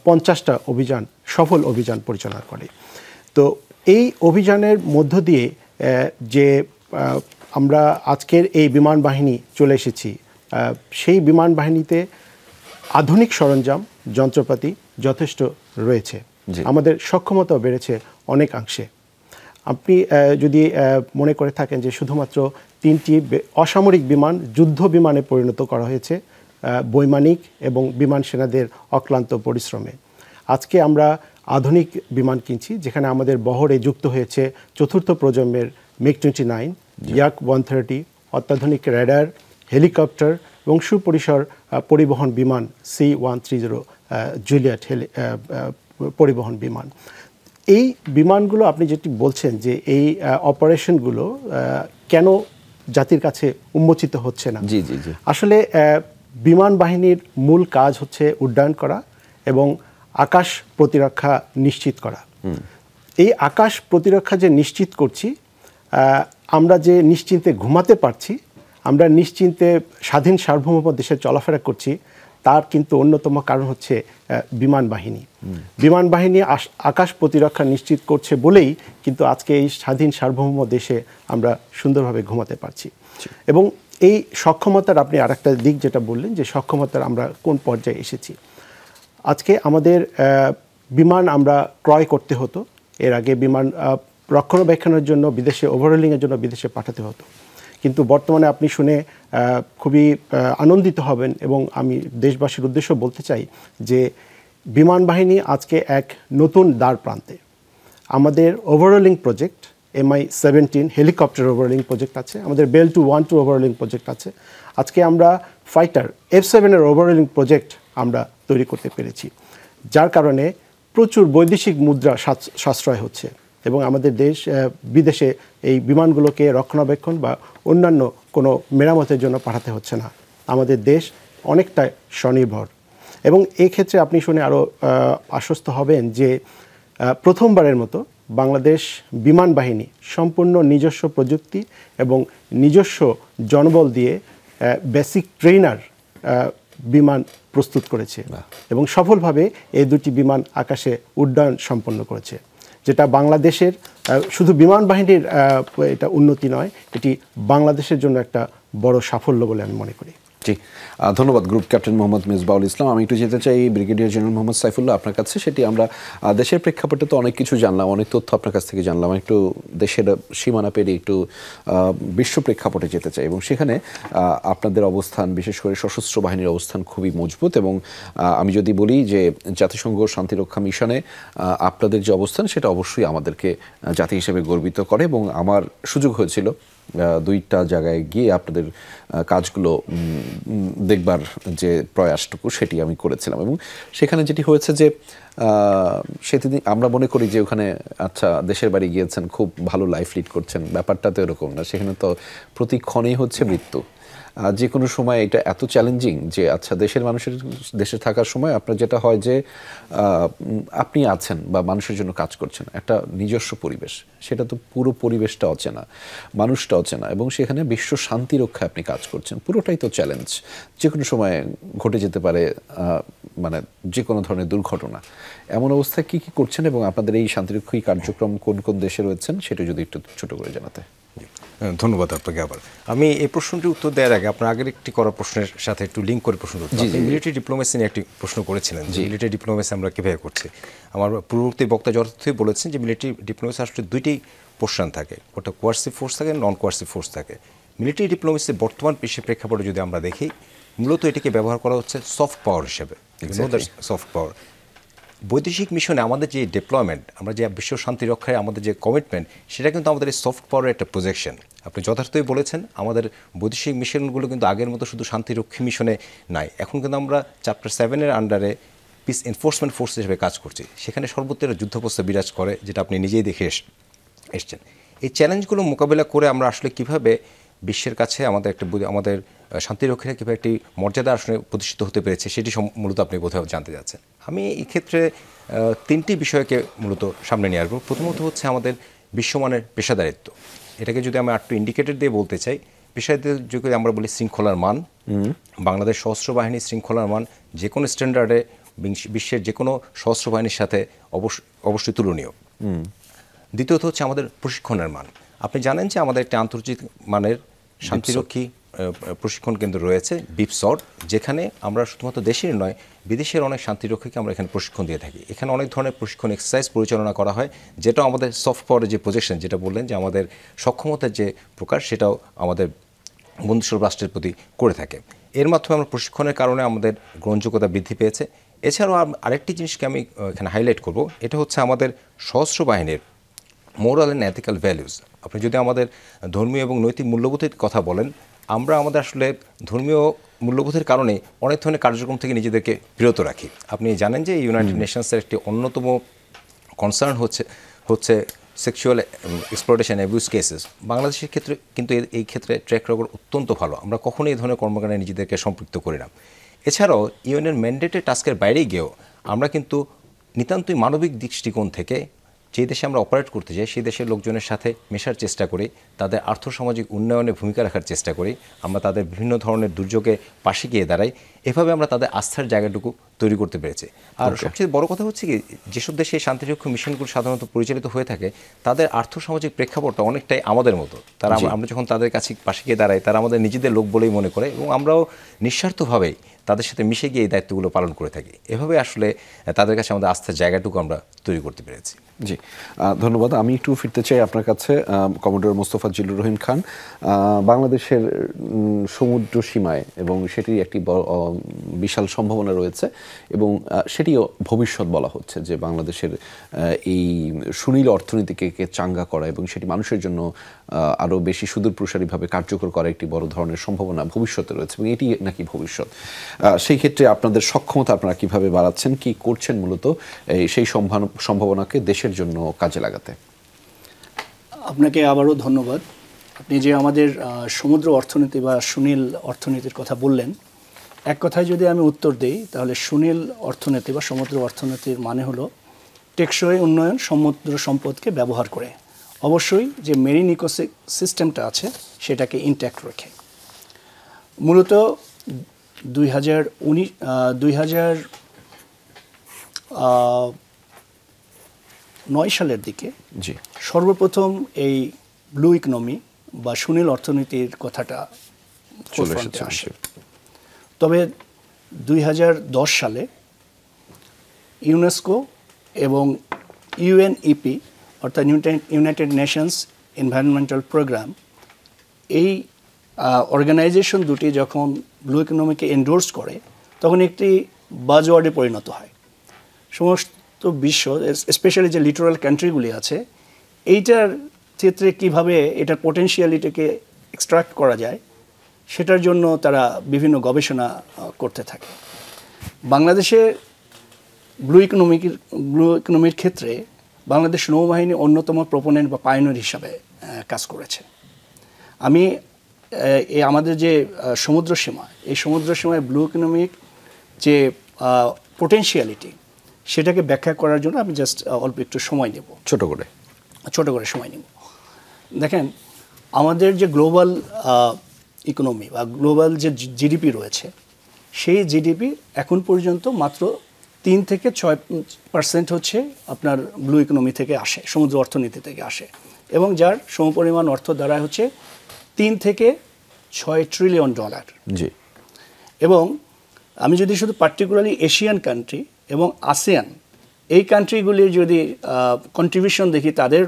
50টা অভিযান, সফল অভিযান পরিচালনা করে। তো এই অভিযানের মধ্য দিয়ে যে আমরা আজকের এই বিমান বাহিনী চলে এসেছি, সেই বিমান বাহিনীতে আধুনিক সরঞ্জাম, যন্ত্রপাতি যথেষ্ট রয়েছে, আমাদের সক্ষমতাও বেড়েছে অনেকাংশে। আপনি যদি মনে করে থাকেন যে শুধুমাত্র 3টি অসামরিক বিমান যুদ্ধ বিমানে পরিণত করা হয়েছে বৈমানিক এবং বিমান সেনাদের অক্লান্ত পরিশ্রমে, আজকে আমরা আধুনিক বিমান কিনছি, যেখানে আমাদের বহরে যুক্ত হয়েছে 4র্থ প্রজন্মের MiG-29, Yak-130, অত্যাধুনিক রেডার, হেলিকপ্টার এবং সুপরিসর পরিবহন বিমান C-130 জুলিয়েট পরিবহন বিমান। এই বিমানগুলো আপনি যেটি বলছেন যে এই অপারেশনগুলো কেন জাতির কাছে উন্মোচিত হচ্ছে না, জি জি জি আসলে বিমান বাহিনীর মূল কাজ হচ্ছে উড্ডয়ন করা এবং আকাশ প্রতিরক্ষা নিশ্চিত করা। এই আকাশ প্রতিরক্ষা যে নিশ্চিত করছি, আমরা যে নিশ্চিন্তে ঘুমাতে পারছি, আমরা নিশ্চিন্তে স্বাধীন সার্বভৌম দেশে চলাফেরা করছি, তার কিন্তু অন্যতম কারণ হচ্ছে বিমান বাহিনী। বিমান বাহিনী আকাশ প্রতিরক্ষা নিশ্চিত করছে বলেই কিন্তু আজকে এই স্বাধীন সার্বভৌম দেশে আমরা সুন্দরভাবে ঘুমাতে পারছি। এবং এই সক্ষমতার আপনি আরেকটা দিক যেটা বললেন যে সক্ষমতার আমরা কোন পর্যায়ে এসেছি। আজকে আমাদের বিমান আমরা ক্রয় করতে হতো, এর আগে বিমান রক্ষণাবেক্ষণের জন্য বিদেশে, ওভারহলিংয়ের জন্য বিদেশে পাঠাতে হতো। কিন্তু বর্তমানে আপনি শুনে খুবই আনন্দিত হবেন এবং আমি দেশবাসীর উদ্দেশ্য বলতে চাই যে বিমান বাহিনী আজকে এক নতুন দ্বার প্রান্তে। আমাদের overhauling project MI-17 helicopter overhauling project আছে, আমাদের বেল 212 ওভারহলিং প্রজেক্ট আছে। আজকে আমরা ফাইটার F7-এর ওভারহলিং প্রজেক্ট আমরা তৈরি করতে পেরেছি, যার কারণে প্রচুর বৈদেশিক মুদ্রা সাশ্রয় হচ্ছে এবং আমাদের বিদেশে এই বিমানগুলোকে রক্ষণাবেক্ষণ বা অন্যান্য কোনো মেরামতের জন্য পাঠাতে হচ্ছে না। আমাদের দেশ অনেকটা স্বনির্ভর এবং এই ক্ষেত্রে আপনি শুনে আরও আশ্বস্ত হবেন যে প্রথমবারের মতো বাংলাদেশ বিমান বাহিনী সম্পূর্ণ নিজস্ব প্রযুক্তি এবং নিজস্ব জনবল দিয়ে বেসিক ট্রেনার বিমান প্রস্তুত করেছে এবং সফলভাবে এই দুটি বিমান আকাশে উড্ডয়ন সম্পন্ন করেছে, যেটা বাংলাদেশের শুধু বিমান বাহিনীর এটা উন্নতি নয়, এটি বাংলাদেশের জন্য একটা বড় সাফল্য বলে আমি মনে করি। জি, ধন্যবাদ গ্রুপ ক্যাপ্টেন মোহাম্মদ মিসবাউল ইসলাম। আমি একটু যেতে চাই ব্রিগেডিয়ার জেনারেল মোহাম্মদ সাইফুল্লাহ আপনার কাছে। সেটি আমরা দেশের প্রেক্ষাপটে তো অনেক কিছু জানলাম, অনেক তথ্য আপনার কাছ থেকে জানলাম, একটু দেশের সীমানা পেরিয়ে একটু বিশ্ব প্রেক্ষাপটে যেতে চাই এবং সেখানে আপনাদের অবস্থান, বিশেষ করে সশস্ত্র বাহিনীর অবস্থান খুবই মজবুত এবং আমি যদি বলি যে জাতিসংঘ শান্তিরক্ষা মিশনে আপনাদের যে অবস্থান সেটা অবশ্যই আমাদেরকে জাতি হিসেবে গর্বিত করে এবং আমার সুযোগ হয়েছিল দুইটা জায়গায় গিয়ে আপনাদের কাজগুলো দেখবার যে প্রয়াসটুকু সেটি আমি করেছিলাম এবং সেখানে যেটি হয়েছে যে সেদিন আমরা মনে করি যে ওখানে আচ্ছা দেশের বাড়ি গিয়েছেন, খুব ভালো লাইফ লিড করছেন, ব্যাপারটা তো এরকম না। সেখানে তো প্রতিক্ষণেই হচ্ছে মৃত্যু, যে কোনো সময় এটা এত চ্যালেঞ্জিং যে আচ্ছা দেশের মানুষের দেশে থাকার সময় আপনার যেটা হয় যে আপনি আছেন বা মানুষের জন্য কাজ করছেন, একটা নিজস্ব পরিবেশ, সেটা তো পুরো পরিবেশটা অচেনা, মানুষটা অচেনা এবং সেখানে বিশ্ব শান্তি রক্ষায় আপনি কাজ করছেন, পুরোটাই তো চ্যালেঞ্জ। যে কোনো সময় ঘটে যেতে পারে মানে যে কোনো ধরনের দুর্ঘটনা। এমন অবস্থায় কী কী করছেন এবং আপনাদের এই শান্তিরক্ষী কার্যক্রম কোন কোন দেশে রয়েছেন সেটা যদি একটু ছোট করে জানাতে। ধন্যবাদ আপনাকে। আবার আমি এই প্রশ্নটির উত্তর দেওয়ার আগে আপনার আগের একটি করা প্রশ্নের সাথে একটু লিঙ্ক করে প্রশ্ন করতে, মিলিটারি ডিপ্লোমেসি নিয়ে একটি প্রশ্ন করেছিলেন যে মিলিটারি ডিপ্লোমেসি আমরা কীভাবে করছি। আমার পূর্ববর্তী বক্তা যথার্থই বলেছেন যে মিলিটারি ডিপ্লোমেসি আসলে দুইটি পোর্শন থাকে, ওটা কোয়ার্সিভ ফোর্স থাকে, নন কোয়ার্সিভ ফোর্স থাকে। মিলিটারি ডিপ্লোমেসি বর্তমান বিশ্বের প্রেক্ষাপটে যদি আমরা দেখি, মূলত এটিকে ব্যবহার করা হচ্ছে সফট পাওয়ার হিসেবে। সফট পাওয়ার বৈদেশিক মিশনে আমাদের যে ডিপ্লয়মেন্ট, আমরা যে বিশ্ব শান্তি রক্ষায় আমাদের যে কমিটমেন্ট, সেটা কিন্তু আমাদের এই সফট পাওয়ারের একটা প্রজেকশন। আপনি যথার্থই বলেছেন, আমাদের বৈদেশিক মিশনগুলো কিন্তু আগের মতো শুধু শান্তিরক্ষী মিশনে নাই। এখন কিন্তু আমরা চ্যাপ্টার 7-এর আন্ডারে পিস এনফোর্সমেন্ট ফোর্স হিসেবে কাজ করছি। সেখানে সর্বত্র যুদ্ধাবস্থা বিরাজ করে, যেটা আপনি নিজেই দেখে এসছেন। এই চ্যালেঞ্জগুলো মোকাবেলা করে আমরা আসলে কীভাবে বিশ্বের কাছে আমাদের শান্তিরক্ষীরা কীভাবে একটি মর্যাদা আসলে প্রতিষ্ঠিত হতে পেরেছে, সেটি মূলত আপনি কোথাও জানতে যাচ্ছেন। আমি এই ক্ষেত্রে তিনটি বিষয়কে মূলত সামনে নিয়ে আসবো। প্রথমত হচ্ছে আমাদের বিশ্বমানের পেশাদারিত্ব। এটাকে যদি আমি একটু ইন্ডিকেটর দিয়ে বলতে চাই, পেশাদারিত্বের যুগে আমরা বলি শৃঙ্খলার মান। বাংলাদেশ সশস্ত্র বাহিনীর শৃঙ্খলার মান যে কোনো স্ট্যান্ডার্ডে বিশ্বের যে কোনো সশস্ত্র বাহিনীর সাথে অবশ্যই তুলনীয়। দ্বিতীয়ত হচ্ছে আমাদের প্রশিক্ষণের মান। আপনি জানেন যে আমাদের একটি আন্তর্জাতিক মানের শান্তিরক্ষী প্রশিক্ষণ কেন্দ্র রয়েছে, বিপসর, যেখানে আমরা শুধুমাত্র দেশের নয় বিদেশের অনেক শান্তিরক্ষীকে আমরা এখানে প্রশিক্ষণ দিয়ে থাকি। এখানে অনেক ধরনের প্রশিক্ষণ এক্সারসাইজ পরিচালনা করা হয়, যেটাও আমাদের সফট পাওয়ারের যে প্রজেকশন, যেটা বললেন যে আমাদের সক্ষমতার যে প্রকাশ, সেটাও আমাদের বন্ধুসুলভ রাষ্ট্রের প্রতি করে থাকে। এর মাধ্যমে আমরা প্রশিক্ষণের কারণে আমাদের গ্রহণযোগ্যতা বৃদ্ধি পেয়েছে। এছাড়াও আরেকটি জিনিসকে আমি এখানে হাইলাইট করব, এটা হচ্ছে আমাদের সশস্ত্র বাহিনীর মোরাল অ্যান্ড এথিক্যাল ভ্যালুজ। আপনি যদি আমাদের ধর্মীয় এবং নৈতিক মূল্যবোধের কথা বলেন, আমরা আমাদের আসলে ধর্মীয় মূল্যবোধের কারণে অনেক ধরনের কার্যক্রম থেকে নিজেদেরকে বিরত রাখি। আপনি জানেন যে ইউনাইটেড নেশনসের একটি অন্যতম কনসার্ন হচ্ছে সেক্সুয়াল এক্সপ্লয়টেশন অ্যাবিউজ কেসেস, বাংলাদেশের ক্ষেত্রে কিন্তু এই ক্ষেত্রে ট্র্যাক রেকর্ড অত্যন্ত ভালো। আমরা কখনোই এই ধরনের কর্মকাণ্ডে নিজেদেরকে সম্পৃক্ত করি না। এছাড়াও ইউএনের ম্যান্ডেটেড টাস্কের বাইরে গিয়েও আমরা কিন্তু নিতান্তই মানবিক দৃষ্টিকোণ থেকে যে দেশে আমরা অপারেট করতে যাই সেই দেশের লোকজনের সাথে মেশার চেষ্টা করি, তাদের আর্থসামাজিক উন্নয়নে ভূমিকা রাখার চেষ্টা করি, আমরা তাদের বিভিন্ন ধরনের দুর্যোগে পাশে গিয়ে দাঁড়াই। এভাবে আমরা তাদের আস্থার জায়গাটুকু তৈরি করতে পেরেছি। আর সবচেয়ে বড় কথা হচ্ছে কি, যেসব দেশে এই শান্তিরক্ষী মিশনগুলো সাধারণত পরিচালিত হয়ে থাকে তাদের আর্থসামাজিক প্রেক্ষাপটটা অনেকটাই আমাদের মতো। তারা আমরা যখন তাদের কাছে পাশে গিয়ে দাঁড়াই তারা আমাদের নিজেদের লোক বলেই মনে করে এবং আমরাও নিঃস্বার্থভাবেই তাদের সাথে মিশে গিয়ে এই দায়িত্বগুলো পালন করে থাকি। এভাবে আসলে তাদের কাছে আমাদের আস্থার জায়গাটুকু আমরা তৈরি করতে পেরেছি। জি, ধন্যবাদ। আমি একটু ফিরতে চাই আপনার কাছে, কমোডোর মোস্তফা জিল্লুর রহিম খান। বাংলাদেশের সমুদ্র সীমায় এবং সেটির একটি বিশাল সম্ভাবনা রয়েছে এবং সেটিও ভবিষ্যৎ বলা হচ্ছে যে বাংলাদেশের এই সুনীল অর্থনীতিকে চাঙ্গা করা এবং সেটি মানুষের জন্য আরও বেশি সুদূর প্রসারীভাবে কার্যকর করা একটি বড় ধরনের সম্ভাবনা ভবিষ্যতে রয়েছে এবং এটি নাকি ভবিষ্যৎ। সেই ক্ষেত্রে আপনাদের সক্ষমতা আপনারা কিভাবে বাড়াচ্ছেন, কি করছেন মূলত সেই সম্ভাবনাকে দেশের জন্য কাজে লাগাতে? আপনাকে আবারও ধন্যবাদ। আপনি যে আমাদের সমুদ্র অর্থনীতি বা সুনীল অর্থনীতির কথা বললেন, এক কথায় যদি আমি উত্তর দিই তাহলে সুনীল অর্থনীতি বা সমুদ্র অর্থনীতির মানে হলো টেকসই উন্নয়ন সমুদ্র সম্পদকে ব্যবহার করে, অবশ্যই যে মেরিন ইকোসিস্টেমটা আছে সেটাকে ইনট্যাক্ট রেখে। মূলত 2009 সালের দিকে সর্বপ্রথম এই ব্লু ইকোনমি বা সুনীল অর্থনীতির কথাটা চলে আসে। তবে 2010 সালে ইউনেস্কো এবং ইউএনইপি অর্থাৎ ইউনাইটেড নেশনস এনভায়রনমেন্টাল প্রোগ্রাম, এই অর্গানাইজেশন দুটি যখন ব্লু ইকোনমিকে এন্ডোর্স করে তখন একটি বাজওয়ার্ডে পরিণত হয়। সমস্ত বিশ্ব, স্পেশালি যে লিটোরাল কান্ট্রিগুলি আছে, এইটার ক্ষেত্রে কিভাবে এটার পোটেনশিয়ালিটিকে এক্সট্রাক্ট করা যায় সেটার জন্য তারা বিভিন্ন গবেষণা করতে থাকে। বাংলাদেশে ব্লু ইকোনমির ক্ষেত্রে বাংলাদেশ নৌবাহিনী অন্যতম প্রোপোনেন্ট বা পায়োনিয়ার হিসাবে কাজ করেছে। আমি আমাদের যে সমুদ্র সীমা, এই সমুদ্র সীমায় ব্লু ইকোনমিক যে পোটেনশিয়ালিটি সেটাকে ব্যাখ্যা করার জন্য আমি জাস্ট অল্প একটু সময় নেব, ছোট করে সময় নেব। দেখেন, আমাদের যে গ্লোবাল ইকোনমি বা গ্লোবাল যে জিডিপি রয়েছে, সেই জিডিপি এখন পর্যন্ত মাত্র 3 থেকে 6% হচ্ছে আপনার ব্লু ইকোনমি থেকে আসে, সমুদ্র অর্থনীতি থেকে আসে, এবং যার সমপরিমাণ অর্থ দাঁড়ায় হচ্ছে 3 থেকে 6 ট্রিলিয়ন ডলার। জি। এবং আমি যদি শুধু পার্টিকুলারলি এশিয়ান কান্ট্রি এবং আসিয়ান এই কান্ট্রিগুলির যদি কন্ট্রিবিউশন দেখি তাদের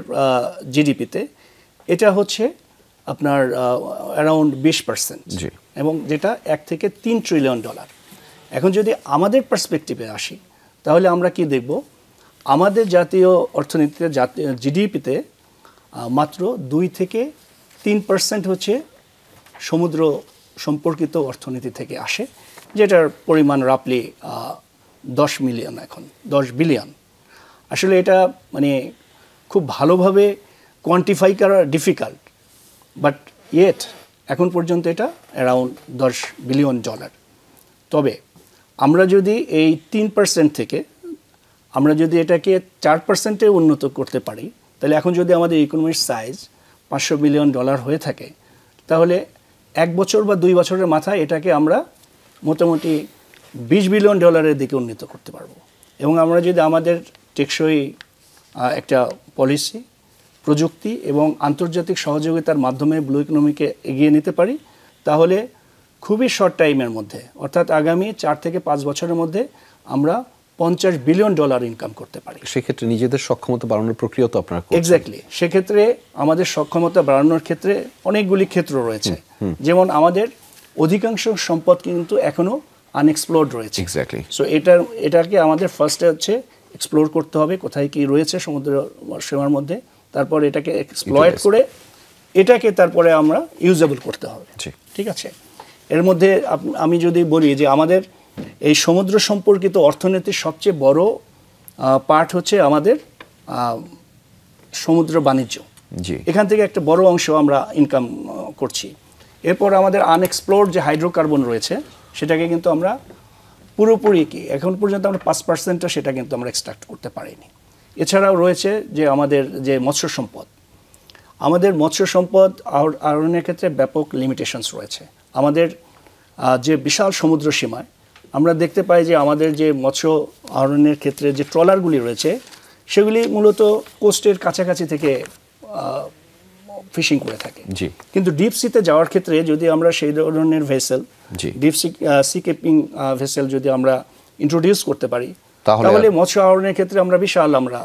জিডিপিতে, এটা হচ্ছে আপনার অ্যারাউন্ড 20%, এবং যেটা 1 থেকে 3 ট্রিলিয়ন ডলার। এখন যদি আমাদের পার্সপেক্টিভে আসি তাহলে আমরা কি দেখব, আমাদের জাতীয় অর্থনীতিতে, জাতীয় জিডিপিতে মাত্র 2 থেকে 3% হচ্ছে সমুদ্র সম্পর্কিত অর্থনীতি থেকে আসে, যেটার পরিমাণ রাফলি 10 মিলিয়ন, এখন 10 বিলিয়ন। আসলে এটা মানে খুব ভালোভাবে কোয়ান্টিফাই করা ডিফিকাল্ট, বাট ইয়েট এখন পর্যন্ত এটা অ্যারাউন্ড 10 বিলিয়ন ডলার। তবে আমরা যদি এই 3% থেকে আমরা যদি এটাকে 4%-এ উন্নত করতে পারি, তাহলে এখন যদি আমাদের ইকোনমির সাইজ 500 বিলিয়ন ডলার হয়ে থাকে, তাহলে 1 বছর বা 2 বছরের মাথায় এটাকে আমরা মোটামুটি 20 বিলিয়ন ডলারের দিকে উন্নীত করতে পারবো। এবং আমরা যদি আমাদের টেকসই একটা পলিসি, প্রযুক্তি এবং আন্তর্জাতিক সহযোগিতার মাধ্যমে ব্লু ইকোনমিকে এগিয়ে নিতে পারি, তাহলে খুবই শর্ট টাইমের মধ্যে, অর্থাৎ আগামী 4 থেকে 5 বছরের মধ্যে আমরা 50 বিলিয়ন ডলার ইনকাম করতে পারি। সেক্ষেত্রে নিজেদের সক্ষমতা বাড়ানোর প্রক্রিয়া তো আপনারা করছেন। এক্স্যাক্টলি। সেক্ষেত্রে আমাদের সক্ষমতা বাড়ানোর ক্ষেত্রে অনেকগুলি ক্ষেত্র রয়েছে। যেমন আমাদের অধিকাংশ সম্পদ কিন্তু এখনো আনএক্সপ্লোরড রয়েছে। এক্স্যাক্টলি। সো এটাকে আমাদের ফার্স্টে হচ্ছে এক্সপ্লোর করতে হবে কোথায় কি রয়েছে সমুদ্র সীমার মধ্যে, তারপর এটাকে এক্সপ্লয়েট করে এটাকে তারপরে আমরা ইউজেবল করতে হবে। ঠিক আছে। এর মধ্যে আমি যদি বলি যে আমাদের এই সমুদ্র সম্পর্কিত অর্থনীতির সবচেয়ে বড় পার্ট হচ্ছে আমাদের সমুদ্র বাণিজ্য, জি এখান থেকে একটা বড় অংশ আমরা ইনকাম করছি। এরপর আমাদের আনএক্সপ্লোরড যে হাইড্রোকার্বন রয়েছে সেটাকে কিন্তু আমরা পুরোপুরি এখন পর্যন্ত আমরা 5%টা সেটা কিন্তু আমরা এক্সট্রাক্ট করতে পারিনি। এছাড়াও রয়েছে যে আমাদের যে মৎস্য সম্পদ, আমাদের মৎস্য সম্পদ আহরণের ক্ষেত্রে ব্যাপক লিমিটেশনস রয়েছে। আমাদের যে বিশাল সমুদ্র সীমায় আমরা দেখতে পাই যে আমাদের যে মৎস্য আহরণের ক্ষেত্রে যে ট্রলারগুলি রয়েছে সেগুলি মূলত কোস্টের কাছাকাছি থেকে ফিশিং করে থাকে। জি কিন্তু ডিপ সিতে যাওয়ার ক্ষেত্রে যদি আমরা সেই ধরনের ভেসেল, জি ডিপ সি কিপিং ভেসেল যদি আমরা ইন্ট্রোডিউস করতে পারি তাহলে তাহলে মৎস্য আহরণের ক্ষেত্রে আমরা বিশাল আমরা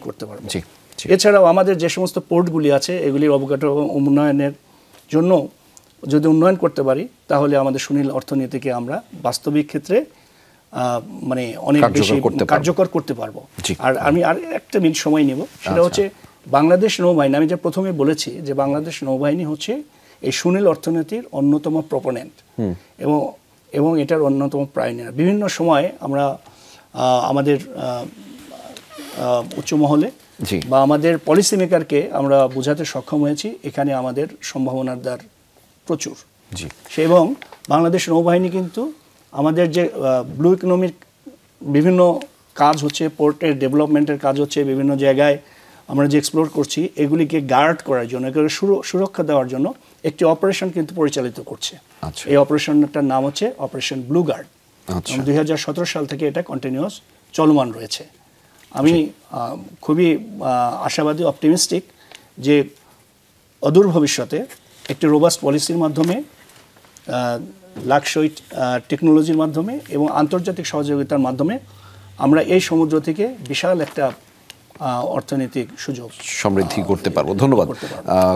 করতে পারবো। জি জি এছাড়াও আমাদের যে সমস্ত পোর্টগুলি আছে এগুলির অবকাঠামো উন্নয়নের জন্য যদি উন্নয়ন করতে পারি তাহলে আমাদের সুনীল অর্থনীতিকে আমরা বাস্তবিক ক্ষেত্রে মানে অনেক বেশি কার্যকর করতে পারবো। আর আমি আর একটা মিনিট সময় নিব, সেটা হচ্ছে বাংলাদেশ নৌবাহিনী। আমি যে প্রথমে বলেছি যে বাংলাদেশ নৌবাহিনী হচ্ছে এই সুনীল অর্থনীতির অন্যতম প্রপোনেন্ট এবং এটার অন্যতম পায়োনিয়ার। বিভিন্ন সময়ে আমরা আমাদের উচ্চ মহলে বা আমাদের পলিসি মেকারকে আমরা বোঝাতে সক্ষম হয়েছি এখানে আমাদের সম্ভাবনার দ্বার প্রচুর। এবং বাংলাদেশ নৌবাহিনী কিন্তু আমাদের যে ব্লু ইকোনমির বিভিন্ন কাজ হচ্ছে, পোর্টের ডেভেলপমেন্টের কাজ হচ্ছে, বিভিন্ন জায়গায় আমরা যে এক্সপ্লোর করছি এগুলিকে গার্ড করার জন্য, এগুলো সুরক্ষা দেওয়ার জন্য একটি অপারেশন কিন্তু পরিচালিত করছে। এই অপারেশনটার নাম হচ্ছে অপারেশন ব্লু গার্ড। 2017 সাল থেকে এটা কন্টিনিউয়াস চলমান রয়েছে। আমি খুবই আশাবাদী, অপটিমিস্টিক যে অদূর ভবিষ্যতে একটি রোবাস্ট পলিসির মাধ্যমে, লাক্সই টেকনোলজির মাধ্যমে এবং আন্তর্জাতিক সহযোগিতার মাধ্যমে আমরা এই সমুদ্র থেকে বিশাল একটা অর্থনৈতিক সুযোগ সমৃদ্ধি করতে পারবো। ধন্যবাদ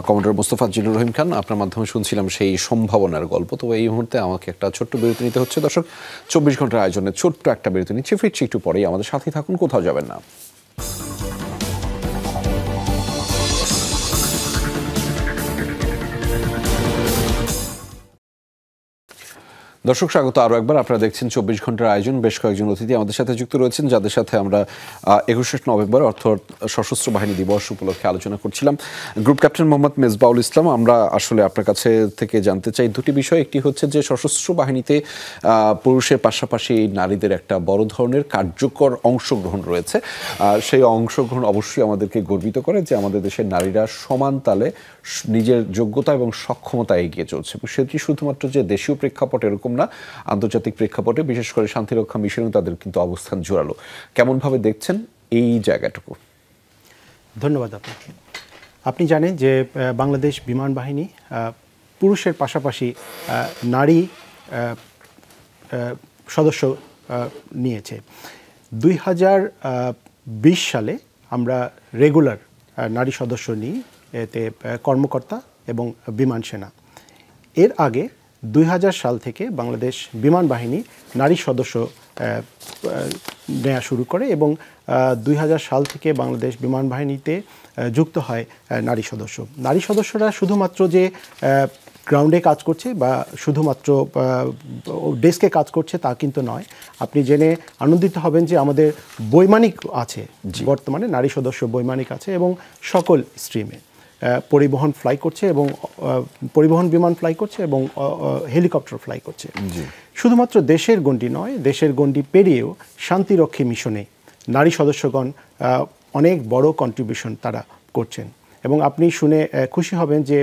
কমান্ডার মোস্তফা জিল্লুর রহিম খান। আপনার মাধ্যমে শুনছিলাম সেই সম্ভাবনার গল্প। তো এই মুহূর্তে আমাকে একটা ছোট্ট বিরতি নিতে হচ্ছে। দর্শক, 24 ঘন্টার আয়োজনে ছোট্ট একটা বিরতি নিচ্ছে, ফিরছি একটু পরেই। আমাদের সাথেই থাকুন, কোথাও যাবেন না। দর্শক স্বাগত আরও একবার। আপনারা দেখছেন 24 ঘন্টার আয়োজন। বেশ কয়েকজন অতিথি আমাদের সাথে যুক্ত রয়েছেন, যাদের সাথে আমরা 21শে নভেম্বর অর্থাৎ সশস্ত্র বাহিনী দিবস উপলক্ষে আলোচনা করছিলাম। গ্রুপ ক্যাপ্টেন মোহাম্মদ মেজবাউল ইসলাম, আমরা আসলে আপনার কাছে থেকে জানতে চাই দুটি বিষয়। একটি হচ্ছে যে সশস্ত্র বাহিনীতে পুরুষের পাশাপাশি নারীদের একটা বড় ধরনের কার্যকর অংশগ্রহণ রয়েছে। সেই অংশগ্রহণ অবশ্যই আমাদেরকে গর্বিত করে যে আমাদের দেশের নারীরা সমান তালে নিজের যোগ্যতা এবং সক্ষমতা এগিয়ে চলছে। সেটি শুধুমাত্র যে দেশীয় প্রেক্ষাপট এরকম না, আন্তর্জাতিক প্রেক্ষাপটে বিশেষ করে শান্তিরক্ষা মিশনেও তাদের কিন্তু অবস্থান জোরালো। কেমনভাবে দেখছেন এই জায়গাটুকু? ধন্যবাদ আপনাকে। আপনি জানেন যে বাংলাদেশ বিমান বাহিনী পুরুষের পাশাপাশি নারী সদস্য নিয়েছে। 2020 সালে আমরা রেগুলার নারী সদস্য নিই, এতে কর্মকর্তা এবং বিমান সেনা। এর আগে 2000 সাল থেকে বাংলাদেশ বিমান বাহিনী নারী সদস্য নেওয়া শুরু করে এবং 2000 সাল থেকে বাংলাদেশ বিমান বাহিনীতে যুক্ত হয় নারী সদস্য। নারী সদস্যরা শুধুমাত্র যে গ্রাউন্ডে কাজ করছে বা শুধুমাত্র ডেস্কে কাজ করছে তা কিন্তু নয়। আপনি জেনে আনন্দিত হবেন যে আমাদের বৈমানিক আছে, বর্তমানে নারী সদস্য বৈমানিক আছে এবং সকল স্ট্রিমে পরিবহন ফ্লাই করছে এবং পরিবহন বিমান ফ্লাই করছে এবং হেলিকপ্টার ফ্লাই করছে। শুধুমাত্র দেশের গণ্ডি নয়, দেশের গণ্ডি পেরিয়েও শান্তিরক্ষী মিশনে নারী সদস্যগণ অনেক বড় কন্ট্রিবিউশন তারা করছেন। এবং আপনি শুনে খুশি হবেন যে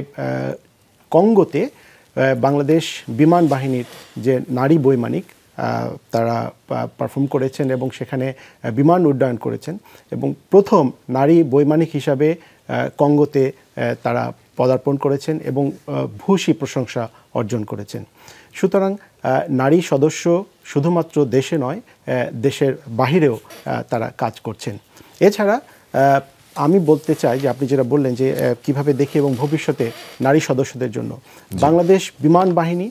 কঙ্গোতে বাংলাদেশ বিমান বাহিনীর যে নারী বৈমানিক তারা পারফর্ম করেছেন এবং সেখানে বিমান উড্ডয়ন করেছেন এবং প্রথম নারী বৈমানিক হিসাবে কঙ্গোতে তারা পদার্পণ করেছেন এবং ভূয়সী প্রশংসা অর্জন করেছেন। সুতরাং নারী সদস্য শুধুমাত্র দেশে নয়, দেশের বাহিরেও তারা কাজ করছেন। এছাড়া আমি বলতে চাই যে আপনি যেটা বললেন যে কিভাবে দেখি এবং ভবিষ্যতে নারী সদস্যদের জন্য বাংলাদেশ বিমান বাহিনী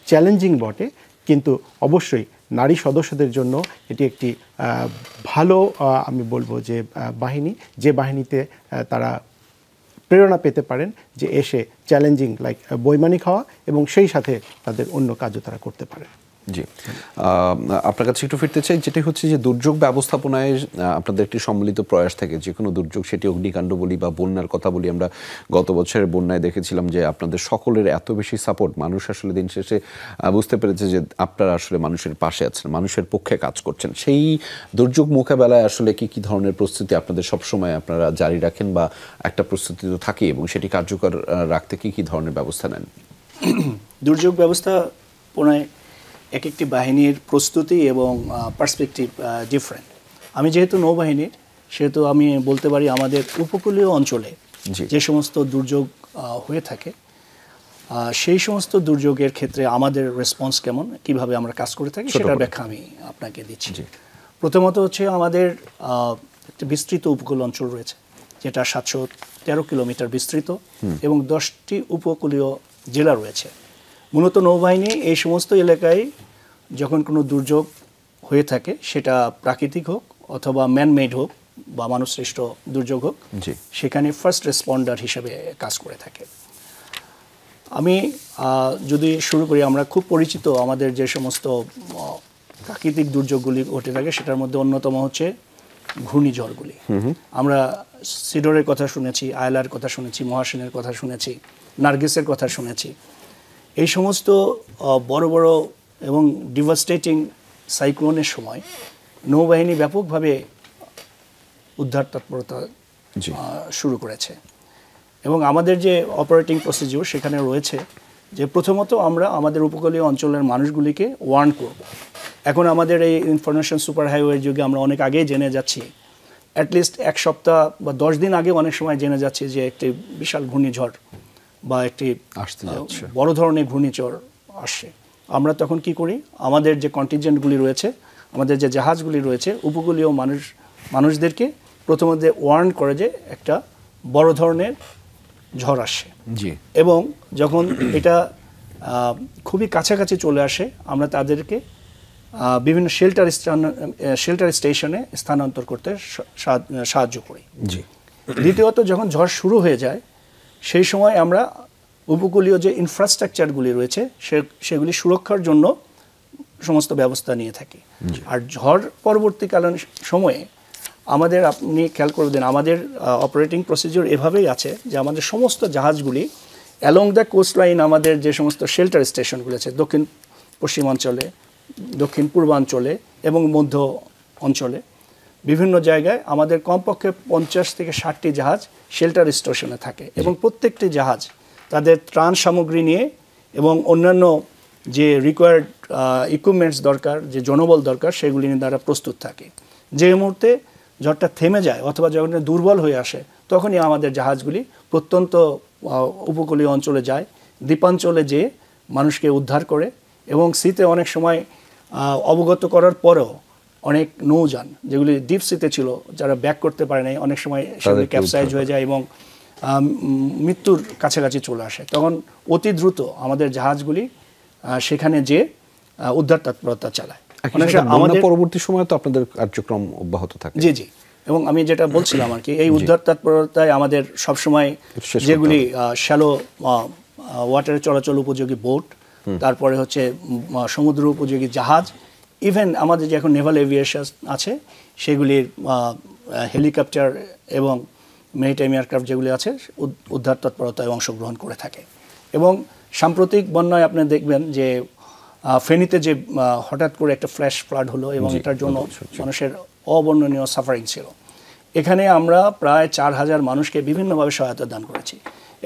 চ্যালেঞ্জিং বটে, কিন্তু অবশ্যই নারী সদস্যদের জন্য এটি একটি ভালো আমি বলবো যে বাহিনী, যে বাহিনীতে তারা প্রেরণা পেতে পারেন যে এসে চ্যালেঞ্জিং লাইক বৈমানিক হওয়া এবং সেই সাথে তাদের অন্য কাজও তারা করতে পারে। জি, আপনার কাছে একটু ফিরতে চাই, যেটি হচ্ছে যে দুর্যোগ ব্যবস্থাপনায় আপনাদের একটি সম্মিলিত প্রয়াস থাকে। যে কোনো দুর্যোগ, সেটি অগ্নিকাণ্ড বলি বা বন্যার কথা বলি, আমরা গত বছরের বন্যায় দেখেছিলাম যে আপনাদের সকলের এত বেশি সাপোর্ট, মানুষ আসলে দিন শেষে বুঝতে পেরেছে যে আপনারা আসলে মানুষের পাশে আছেন, মানুষের পক্ষে কাজ করছেন। সেই দুর্যোগ মোকাবেলায় আসলে কি কি ধরনের প্রস্তুতি আপনাদের সবসময় আপনারা জারি রাখেন, বা একটা প্রস্তুতি তো থাকেই, এবং সেটি কার্যকর রাখতে কি কি ধরনের ব্যবস্থা নেন? দুর্যোগ ব্যবস্থাপনায় এক একটি বাহিনীর প্রস্তুতি এবং পার্সপেক্টিভ ডিফারেন্ট। আমি যেহেতু নৌবাহিনীর, সেহেতু আমি বলতে পারি আমাদের উপকূলীয় অঞ্চলে যে সমস্ত দুর্যোগ হয়ে থাকে, সেই সমস্ত দুর্যোগের ক্ষেত্রে আমাদের রেসপন্স কেমন, কিভাবে আমরা কাজ করে থাকি, সেটার ব্যাখ্যা আমি আপনাকে দিচ্ছি। প্রথমত হচ্ছে আমাদের একটা বিস্তৃত উপকূল অঞ্চল রয়েছে, যেটা 713 কিলোমিটার বিস্তৃত এবং 10টি উপকূলীয় জেলা রয়েছে। মূলত নৌবাহিনী এই সমস্ত এলাকায় যখন কোনো দুর্যোগ হয়ে থাকে, সেটা প্রাকৃতিক হোক অথবা ম্যানমেড হোক বা মানুষসৃষ্ট দুর্যোগ হোক, সেখানে ফার্স্ট রেসপন্ডার হিসেবে কাজ করে থাকে। আমি যদি শুরু করি, আমরা খুব পরিচিত আমাদের যে সমস্ত প্রাকৃতিক দুর্যোগগুলি ঘটে থাকে, সেটার মধ্যে অন্যতম হচ্ছে ঘূর্ণিঝড়গুলি। আমরা সিডরের কথা শুনেছি, আয়লার কথা শুনেছি, মহাসিনের কথা শুনেছি, নার্গিসের কথা শুনেছি। এই সমস্ত বড় বড় এবং ডিভাস্টেটিং সাইক্লোনের সময় নৌবাহিনী ব্যাপকভাবে উদ্ধার তৎপরতা শুরু করেছে। এবং আমাদের যে অপারেটিং প্রসিডিউর সেখানে রয়েছে যে প্রথমত আমরা আমাদের উপকূলীয় অঞ্চলের মানুষগুলিকে ওয়ার্ন করব। এখন আমাদের এই ইনফরমেশন সুপার হাইওয়ের যুগে আমরা অনেক আগেই জেনে যাচ্ছি, অ্যাটলিস্ট 1 সপ্তাহ বা 10 দিন আগে অনেক সময় জেনে যাচ্ছি যে একটি বিশাল ঘূর্ণিঝড় বা একটি বড় ধরনের ঘূর্ণিঝড় আসছে। আমরা তখন কি করি, আমাদের যে কন্টিনজেন্টগুলি রয়েছে, আমাদের যে জাহাজগুলি রয়েছে, উপকূলীয় মানুষদেরকে প্রথমত ওয়ার্ন করে যে একটা বড় ধরনের ঝড় আসছে, এবং যখন এটা খুবই কাছাকাছি চলে আসে, আমরা তাদেরকে বিভিন্ন শেল্টার স্টেশনে স্থানান্তর করতে সাহায্য করি। দ্বিতীয়ত, যখন ঝড় শুরু হয়ে যায়, সেই সময় আমরা উপকূলীয় যে ইনফ্রাস্ট্রাকচারগুলি রয়েছে সেগুলি সুরক্ষার জন্য সমস্ত ব্যবস্থা নিয়ে থাকি। আর ঝড় পরবর্তীকালীন সময়ে আমাদের, আপনি খেয়াল করে দেন, আমাদের অপারেটিং প্রসিডিউর এভাবেই আছে যে আমাদের সমস্ত জাহাজগুলি অ্যালং দ্য কোস্ট লাইন, আমাদের যে সমস্ত শেল্টার স্টেশনগুলি আছে দক্ষিণ পশ্চিমাঞ্চলে, দক্ষিণ পূর্বাঞ্চলে এবং মধ্য অঞ্চলে, বিভিন্ন জায়গায় আমাদের কমপক্ষে 50 থেকে 60টি জাহাজ শেল্টার স্টেশনে থাকে। এবং প্রত্যেকটি জাহাজ তাদের ত্রাণ সামগ্রী নিয়ে এবং অন্যান্য যে রিকোয়ার্ড ইকুইপমেন্টস দরকার, যে জনবল দরকার, সেগুলি নিয়ে তারা প্রস্তুত থাকে। যে মুহূর্তে ঝড়টা থেমে যায় অথবা যখন দুর্বল হয়ে আসে, তখনই আমাদের জাহাজগুলি প্রত্যন্ত উপকূলীয় অঞ্চলে যায়, দ্বীপাঞ্চলে যেয়ে মানুষকে উদ্ধার করে। এবং শীতে অনেক সময় অবগত করার পরেও অনেক নৌযান যেগুলি ডিপ সিতে ছিল, যারা ব্যাক করতে পারে নাই, অনেক সময় সেগুলি ক্যাপসাইজ হয়ে যায় এবং মৃত্যুর কাছাকাছি চলে আসে। তখন অতি দ্রুত আমাদের জাহাজগুলি সেখানে যে উদ্ধার তৎপরতা চালায়। আমাদের পরবর্তী সময় তো আপনাদের কার্যক্রম অব্যাহত থাকে। জি জি, এবং আমি যেটা বলছিলাম আর কি, এই উদ্ধার তৎপরতায় আমাদের সবসময় যেগুলি শ্যালো ওয়াটারে চলাচল উপযোগী বোট, তারপরে হচ্ছে সমুদ্র উপযোগী জাহাজ, ইভেন আমাদের যে এখন নেভাল এভিয়েশন আছে সেগুলির হেলিকপ্টার এবং মেরিটাইম এয়ারক্রাফট যেগুলি আছে উদ্ধার তৎপরতায় অংশগ্রহণ করে থাকে। এবং সাম্প্রতিক বন্যায় আপনি দেখবেন যে ফেনীতে যে হঠাৎ করে একটা ফ্ল্যাশ ফ্লাড হলো এবং এটার জন্য মানুষের অবর্ণনীয় সাফারিং ছিল। এখানে আমরা প্রায় 4000 মানুষকে বিভিন্নভাবে সহায়তা দান করেছি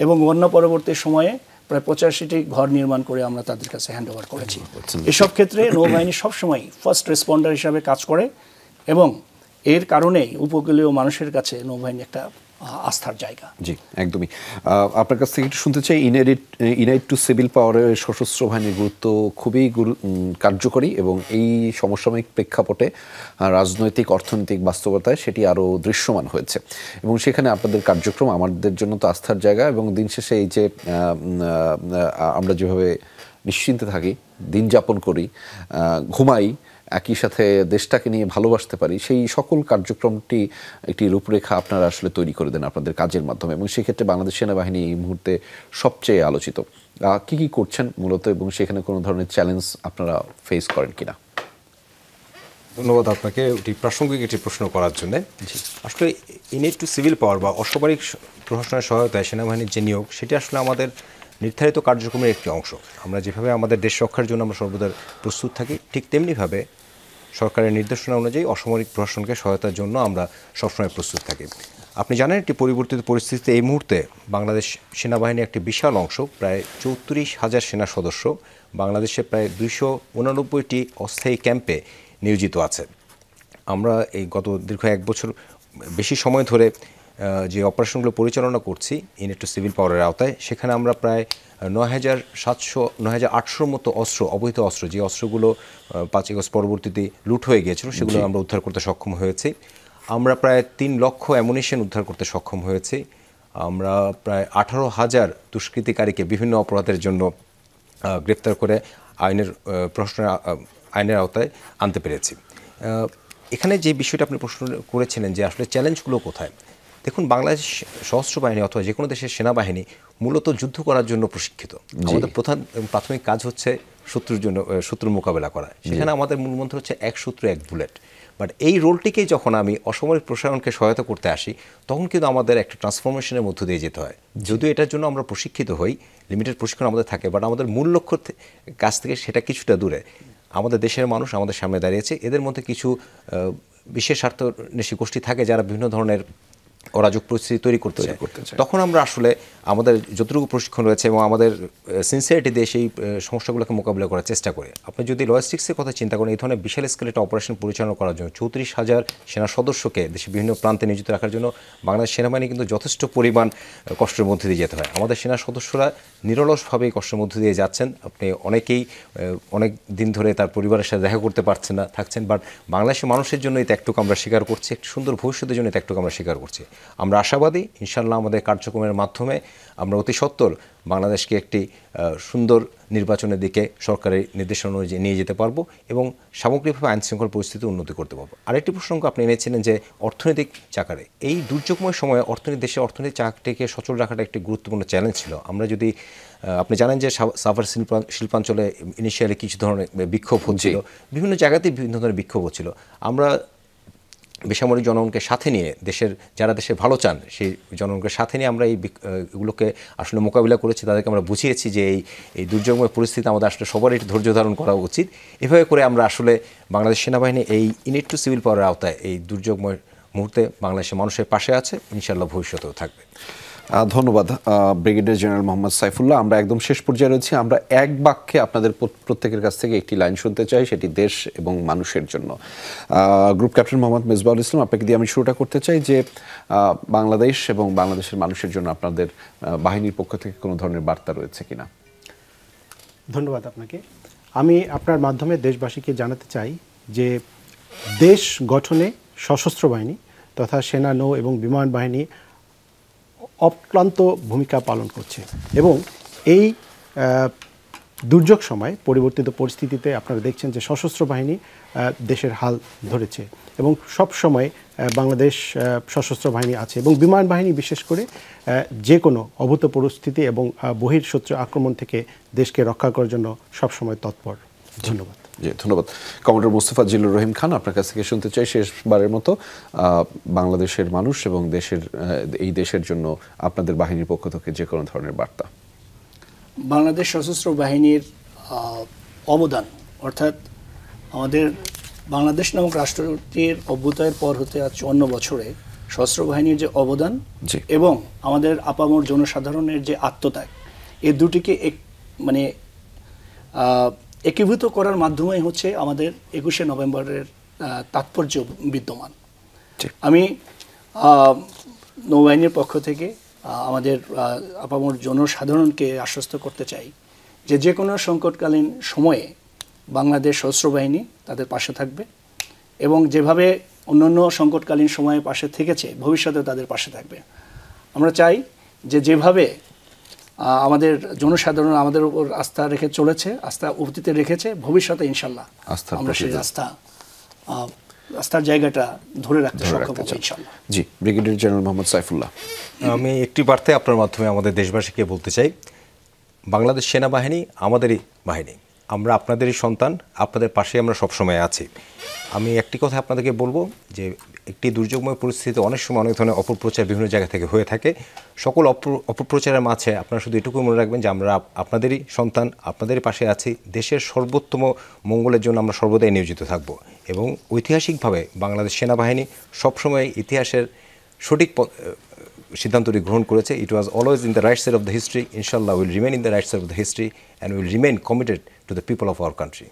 এবং বন্যা পরবর্তী সময়ে প্রায় 85টি ঘর নির্মাণ করে আমরা তাদের কাছে হ্যান্ড ওভার করেছি। এসব ক্ষেত্রে নৌবাহিনী সবসময় ফার্স্ট রেসপন্ডার হিসাবে কাজ করে এবং এর কারণেই উপকূলীয় মানুষের কাছে নৌবাহিনী একটা আস্থার জায়গা। জি, একদমই। আপনার কাছ থেকে একটু শুনতে চাই, ইনাইট টু সিভিল পাওয়ারের সশস্ত্র বাহিনীর গুরুত্ব খুবই কার্যকরী এবং এই সমসাময়িক প্রেক্ষাপটে রাজনৈতিক অর্থনৈতিক বাস্তবতায় সেটি আরও দৃশ্যমান হয়েছে এবং সেখানে আপনাদের কার্যক্রম আমাদের জন্য তো আস্থার জায়গা। এবং দিন শেষে এই যে আমরা যেভাবে নিশ্চিন্তে থাকি, দিন যাপন করি, ঘুমাই, একই সাথে দেশটাকে নিয়ে ভালোবাসতে পারি, সেই সকল কার্যক্রমটি একটি রূপরেখা আপনারা আসলে তৈরি করে দেন আপনাদের কাজের মাধ্যমে, এবং সেক্ষেত্রে বাংলাদেশ সেনাবাহিনী এই মুহূর্তে সবচেয়ে আলোচিত। কি কি করছেন মূলত, এবং সেখানে কোনো ধরনের চ্যালেঞ্জ আপনারা ফেস করেন কিনা? ধন্যবাদ আপনাকে প্রাসঙ্গিক একটি প্রশ্ন করার জন্য। আসলে ইউনিট টু সিভিল পাওয়ার বা অসামরিক প্রশাসনের সহায়তায় সেনাবাহিনীর যে নিয়োগ, সেটি আসলে আমাদের নির্ধারিত কার্যক্রমের একটি অংশ। আমরা যেভাবে আমাদের দেশ রক্ষার জন্য আমরা সর্বদা প্রস্তুত থাকি, ঠিক তেমনিভাবে সরকারের নির্দেশনা অনুযায়ী অসামরিক প্রশাসনকে সহায়তার জন্য আমরা সবসময় প্রস্তুত থাকি। আপনি জানেন, একটি পরিবর্তিত পরিস্থিতিতে এই মুহূর্তে বাংলাদেশ সেনাবাহিনী একটি বিশাল অংশ, প্রায় 34,000 সেনা সদস্য বাংলাদেশে প্রায় 289টি অস্থায়ী ক্যাম্পে নিয়োজিত আছে। আমরা এই গত দীর্ঘ 1 বছর বেশি সময় ধরে যে অপারেশনগুলো পরিচালনা করছি ইউনিট টু সিভিল পাওয়ারের আওতায়, সেখানে আমরা প্রায় 9,800 মতো অস্ত্র, অবৈধ অস্ত্র, যে অস্ত্রগুলো 5 আগস্ট পরবর্তীতে লুট হয়ে গিয়েছিল, সেগুলো আমরা উদ্ধার করতে সক্ষম হয়েছি। আমরা প্রায় 3 লক্ষ অ্যামুনিশন উদ্ধার করতে সক্ষম হয়েছি। আমরা প্রায় 18,000 দুষ্কৃতিকারীকে বিভিন্ন অপরাধের জন্য গ্রেপ্তার করে আইনের আওতায় আনতে পেরেছি। এখানে যে বিষয়টা আপনি প্রশ্ন করেছিলেন যে আসলে চ্যালেঞ্জগুলো কোথায়, দেখুন, বাংলাদেশ সশস্ত্র বাহিনী অথবা যে কোনো দেশের সেনাবাহিনী মূলত যুদ্ধ করার জন্য প্রশিক্ষিত। আমাদের প্রাথমিক কাজ হচ্ছে শত্রুর মোকাবেলা করা। সেখানে আমাদের মূল মন্ত্র হচ্ছে 1 শত্রু 1 বুলেট। বাট এই রোলটিকে যখন আমি অসামরিক প্রশাসনকে সহায়তা করতে আসি, তখন কিন্তু আমাদের একটা ট্রান্সফরমেশনের মধ্য দিয়ে যেতে হয়। যদিও এটার জন্য আমরা প্রশিক্ষিত হই, লিমিটেড প্রশিক্ষণ আমাদের থাকে, বাট আমাদের মূল লক্ষ্য কাছ থেকে সেটা কিছুটা দূরে। আমাদের দেশের মানুষ আমাদের সামনে দাঁড়িয়েছে, এদের মধ্যে কিছু বিশেষ স্বার্থন্বেষী গোষ্ঠী থাকে যারা বিভিন্ন ধরনের অরাজক পরিস্থিতি তৈরি করতে চায়। তখন আমরা আসলে আমাদের যতটুকু প্রশিক্ষণ রয়েছে এবং আমাদের সিনসিয়ারিটি দিয়ে সেই সমস্যাগুলোকে মোকাবিলা করার চেষ্টা করি। আপনি যদি লজিস্টিক্সের কথা চিন্তা করেন, এই ধরনের বিশাল স্কেলে একটা অপারেশন পরিচালনা করার জন্য 34,000 সেনা সদস্যকে দেশের বিভিন্ন প্রান্তে নিয়োজিত রাখার জন্য বাংলাদেশ সেনাবাহিনী কিন্তু যথেষ্ট পরিমাণ কষ্টের মধ্যে দিয়ে যেতে হয়। আমাদের সেনা সদস্যরা নিরলসভাবে কষ্টের মধ্যে দিয়ে যাচ্ছেন। আপনি অনেকেই অনেক দিন ধরে তার পরিবারের সাথে দেখা করতে পারছেন না, থাকছেন, বাট বাংলাদেশের মানুষের জন্য এই ত্যাগটুকু আমরা স্বীকার করছি, একটি সুন্দর ভবিষ্যতের জন্য এই ত্যাগটুকু আমরা স্বীকার করছি। আমরা আশাবাদী, ইনশাআল্লাহ আমাদের কার্যক্রমের মাধ্যমে আমরা অতি সত্বর বাংলাদেশকে একটি সুন্দর নির্বাচনের দিকে সরকারের নির্দেশনা অনুযায়ী নিয়ে যেতে পারবো এবং সামগ্রিকভাবে আইনশৃঙ্খলা পরিস্থিতি উন্নতি করতে পারবো। আরেকটি প্রসঙ্গ আপনি এনেছিলেন যে অর্থনৈতিক চাকারে, এই দুর্যোগময় সময়ে দেশের অর্থনৈতিক চাকাটিকে সচল রাখাটা একটি গুরুত্বপূর্ণ চ্যালেঞ্জ ছিল। আমরা যদি আপনি জানেন যে সাভার শিল্পাঞ্চলে ইনিশিয়ালি কিছু ধরনের বিক্ষোভ হচ্ছিল, বিভিন্ন জায়গাতেই বিভিন্ন ধরনের বিক্ষোভ হচ্ছিল। আমরা বেসামরিক জনগণকে সাথে নিয়ে, যারা দেশের ভালো চান সেই জনগণকে সাথে নিয়ে আমরা এগুলোকে আসলে মোকাবিলা করেছি। তাদেরকে আমরা বুঝিয়েছি যে এই দুর্যোগময় পরিস্থিতি আমাদের আসলে সবারই ধৈর্য ধারণ করা উচিত। এভাবে করে আমরা আসলে বাংলাদেশ সেনাবাহিনী এই ইউনিট টু সিভিল পাওয়ারের আওতায় এই দুর্যোগময় মুহূর্তে বাংলাদেশের মানুষের পাশে আছে, ইনশাআল্লাহ ভবিষ্যতেও থাকবে। ধন্যবাদ ব্রিগেডিয়ার জেনারেল মোহাম্মদ সাইফুল্লাহ। আমরা একদম শেষ পর্যায়ে রয়েছি। আমরা এক বাক্যে আপনাদের প্রত্যেকের কাছ থেকে একটি লাইন শুনতে চাই, সেটি দেশ এবং মানুষের জন্য। গ্রুপ ক্যাপ্টেন মোহাম্মদ মেজবাউল ইসলাম, আপনাকে দিয়ে আমি শুরুটা করতে চাই যে বাংলাদেশ এবং বাংলাদেশের মানুষের জন্য আপনাদের বাহিনীর পক্ষ থেকে কোনো ধরনের বার্তা রয়েছে কিনা? ধন্যবাদ আপনাকে। আমি আপনার মাধ্যমে দেশবাসীকে জানাতে চাই যে দেশ গঠনে সশস্ত্র বাহিনী তথা সেনা, নৌ এবং বিমান বাহিনী অক্লান্ত ভূমিকা পালন করছে এবং এই দুর্যোগ সময় পরিবর্তিত পরিস্থিতিতে আপনারা দেখছেন যে সশস্ত্র বাহিনী দেশের হাল ধরেছে এবং সব সময় বাংলাদেশ সশস্ত্র বাহিনী আছে এবং বিমান বাহিনী বিশেষ করে যে কোনো অভূত পরিস্থিতি এবং বহির্শত্রু আক্রমণ থেকে দেশকে রক্ষা করার জন্য সবসময় তৎপর। ধন্যবাদ। জি, ধন্যবাদ। কমান্ডার মোস্তফা জিল্লুর রহিম খান, আপনার কাছ থেকে শুনতে চাই শেষবারের মতো বাংলাদেশের মানুষ এবং এই দেশের জন্য আপনাদের বাহিনীর পক্ষ থেকে যে কোনো ধরনের বার্তা। বাংলাদেশ সশস্ত্র বাহিনীর অবদান, অর্থাৎ আমাদের বাংলাদেশ নামক রাষ্ট্রটির অভ্যুদয়ের পর হতে 54 বছরে সশস্ত্র বাহিনীর যে অবদান এবং আমাদের আপামর জনসাধারণের যে আত্মত্যাগ, এই দুটিকে একীভূত করার মাধ্যমেই হচ্ছে আমাদের 21শে নভেম্বরের তাৎপর্য বিদ্যমান। আমি নৌবাহিনীর পক্ষ থেকে আমাদের আপামর জনসাধারণকে আশ্বস্ত করতে চাই যে কোনো সংকটকালীন সময়ে বাংলাদেশ সশস্ত্র বাহিনী তাদের পাশে থাকবে এবং যেভাবে অন্যান্য সংকটকালীন সময়ে পাশে থেকেছে ভবিষ্যতে তাদের পাশে থাকবে। আমরা চাই যেভাবে আমাদের জনসাধারণ আমাদের উপর আস্থা রেখে চলেছে, আস্থা অতীতে রেখেছে, ভবিষ্যতে ইনশাল্লাহ আমরা সেই আস্থার জায়গাটা ধরে রাখতে সক্ষম হব ইনশাল্লাহ। জি, ব্রিগেডিয়ার জেনারেল মোহাম্মদ সাইফুল্লাহ। আমি একটি বার্তায় আপনার মাধ্যমে আমাদের দেশবাসীকে বলতে চাই, বাংলাদেশ সেনাবাহিনী আমাদেরই বাহিনী, আমরা আপনাদেরই সন্তান, আপনাদের পাশে আমরা সবসময় আছি। আমি একটি কথা আপনাদেরকে বলবো যে একটি দুর্যোগময় পরিস্থিতিতে অনেক সময় অনেক ধরনের অপপ্রচার বিভিন্ন জায়গা থেকে হয়ে থাকে। সকল অপপ্রচারের মাঝে আপনারা শুধু এটুকু মনে রাখবেন যে আমরা আপনাদেরই সন্তান, আপনাদেরই পাশে আছি, দেশের সর্বোত্তম মঙ্গলের জন্য আমরা সর্বদাই নিয়োজিত থাকব। এবং ঐতিহাসিকভাবে বাংলাদেশ সেনাবাহিনী সবসময় ইতিহাসের সঠিক সিদ্ধান্তটি গ্রহণ করেছে। It was always in the right side of the history, ইনশাল্লাহ will remain in the right side of the history and will remain committed to the people of our country.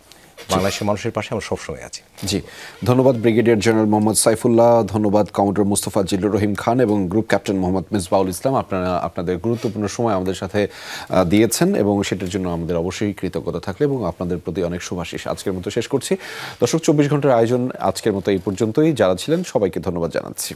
বাংলাদেশের মানুষের পাশে আমরা সবসময় আছি। জি, ধন্যবাদ ব্রিগেডিয়ার জেনারেল মোহাম্মদ সাইফুল্লাহ, ধন্যবাদ commander Mustafa Zillur রহিম খান এবং গ্রুপ ক্যাপ্টেন মোহাম্মদ মিসবাউল ইসলাম। আপনারা আপনাদের গুরুত্বপূর্ণ সময় আমাদের সাথে দিয়েছেন এবং সেটার জন্য আমাদের অবশ্যই কৃতজ্ঞতা থাকলে এবং আপনাদের প্রতি অনেক শুভাশিস। আজকের মতো শেষ করছি। দর্শক, 24 ঘন্টার আয়োজন আজকের মতো এই পর্যন্তই। যারা ছিলেন সবাইকে ধন্যবাদ জানাচ্ছি।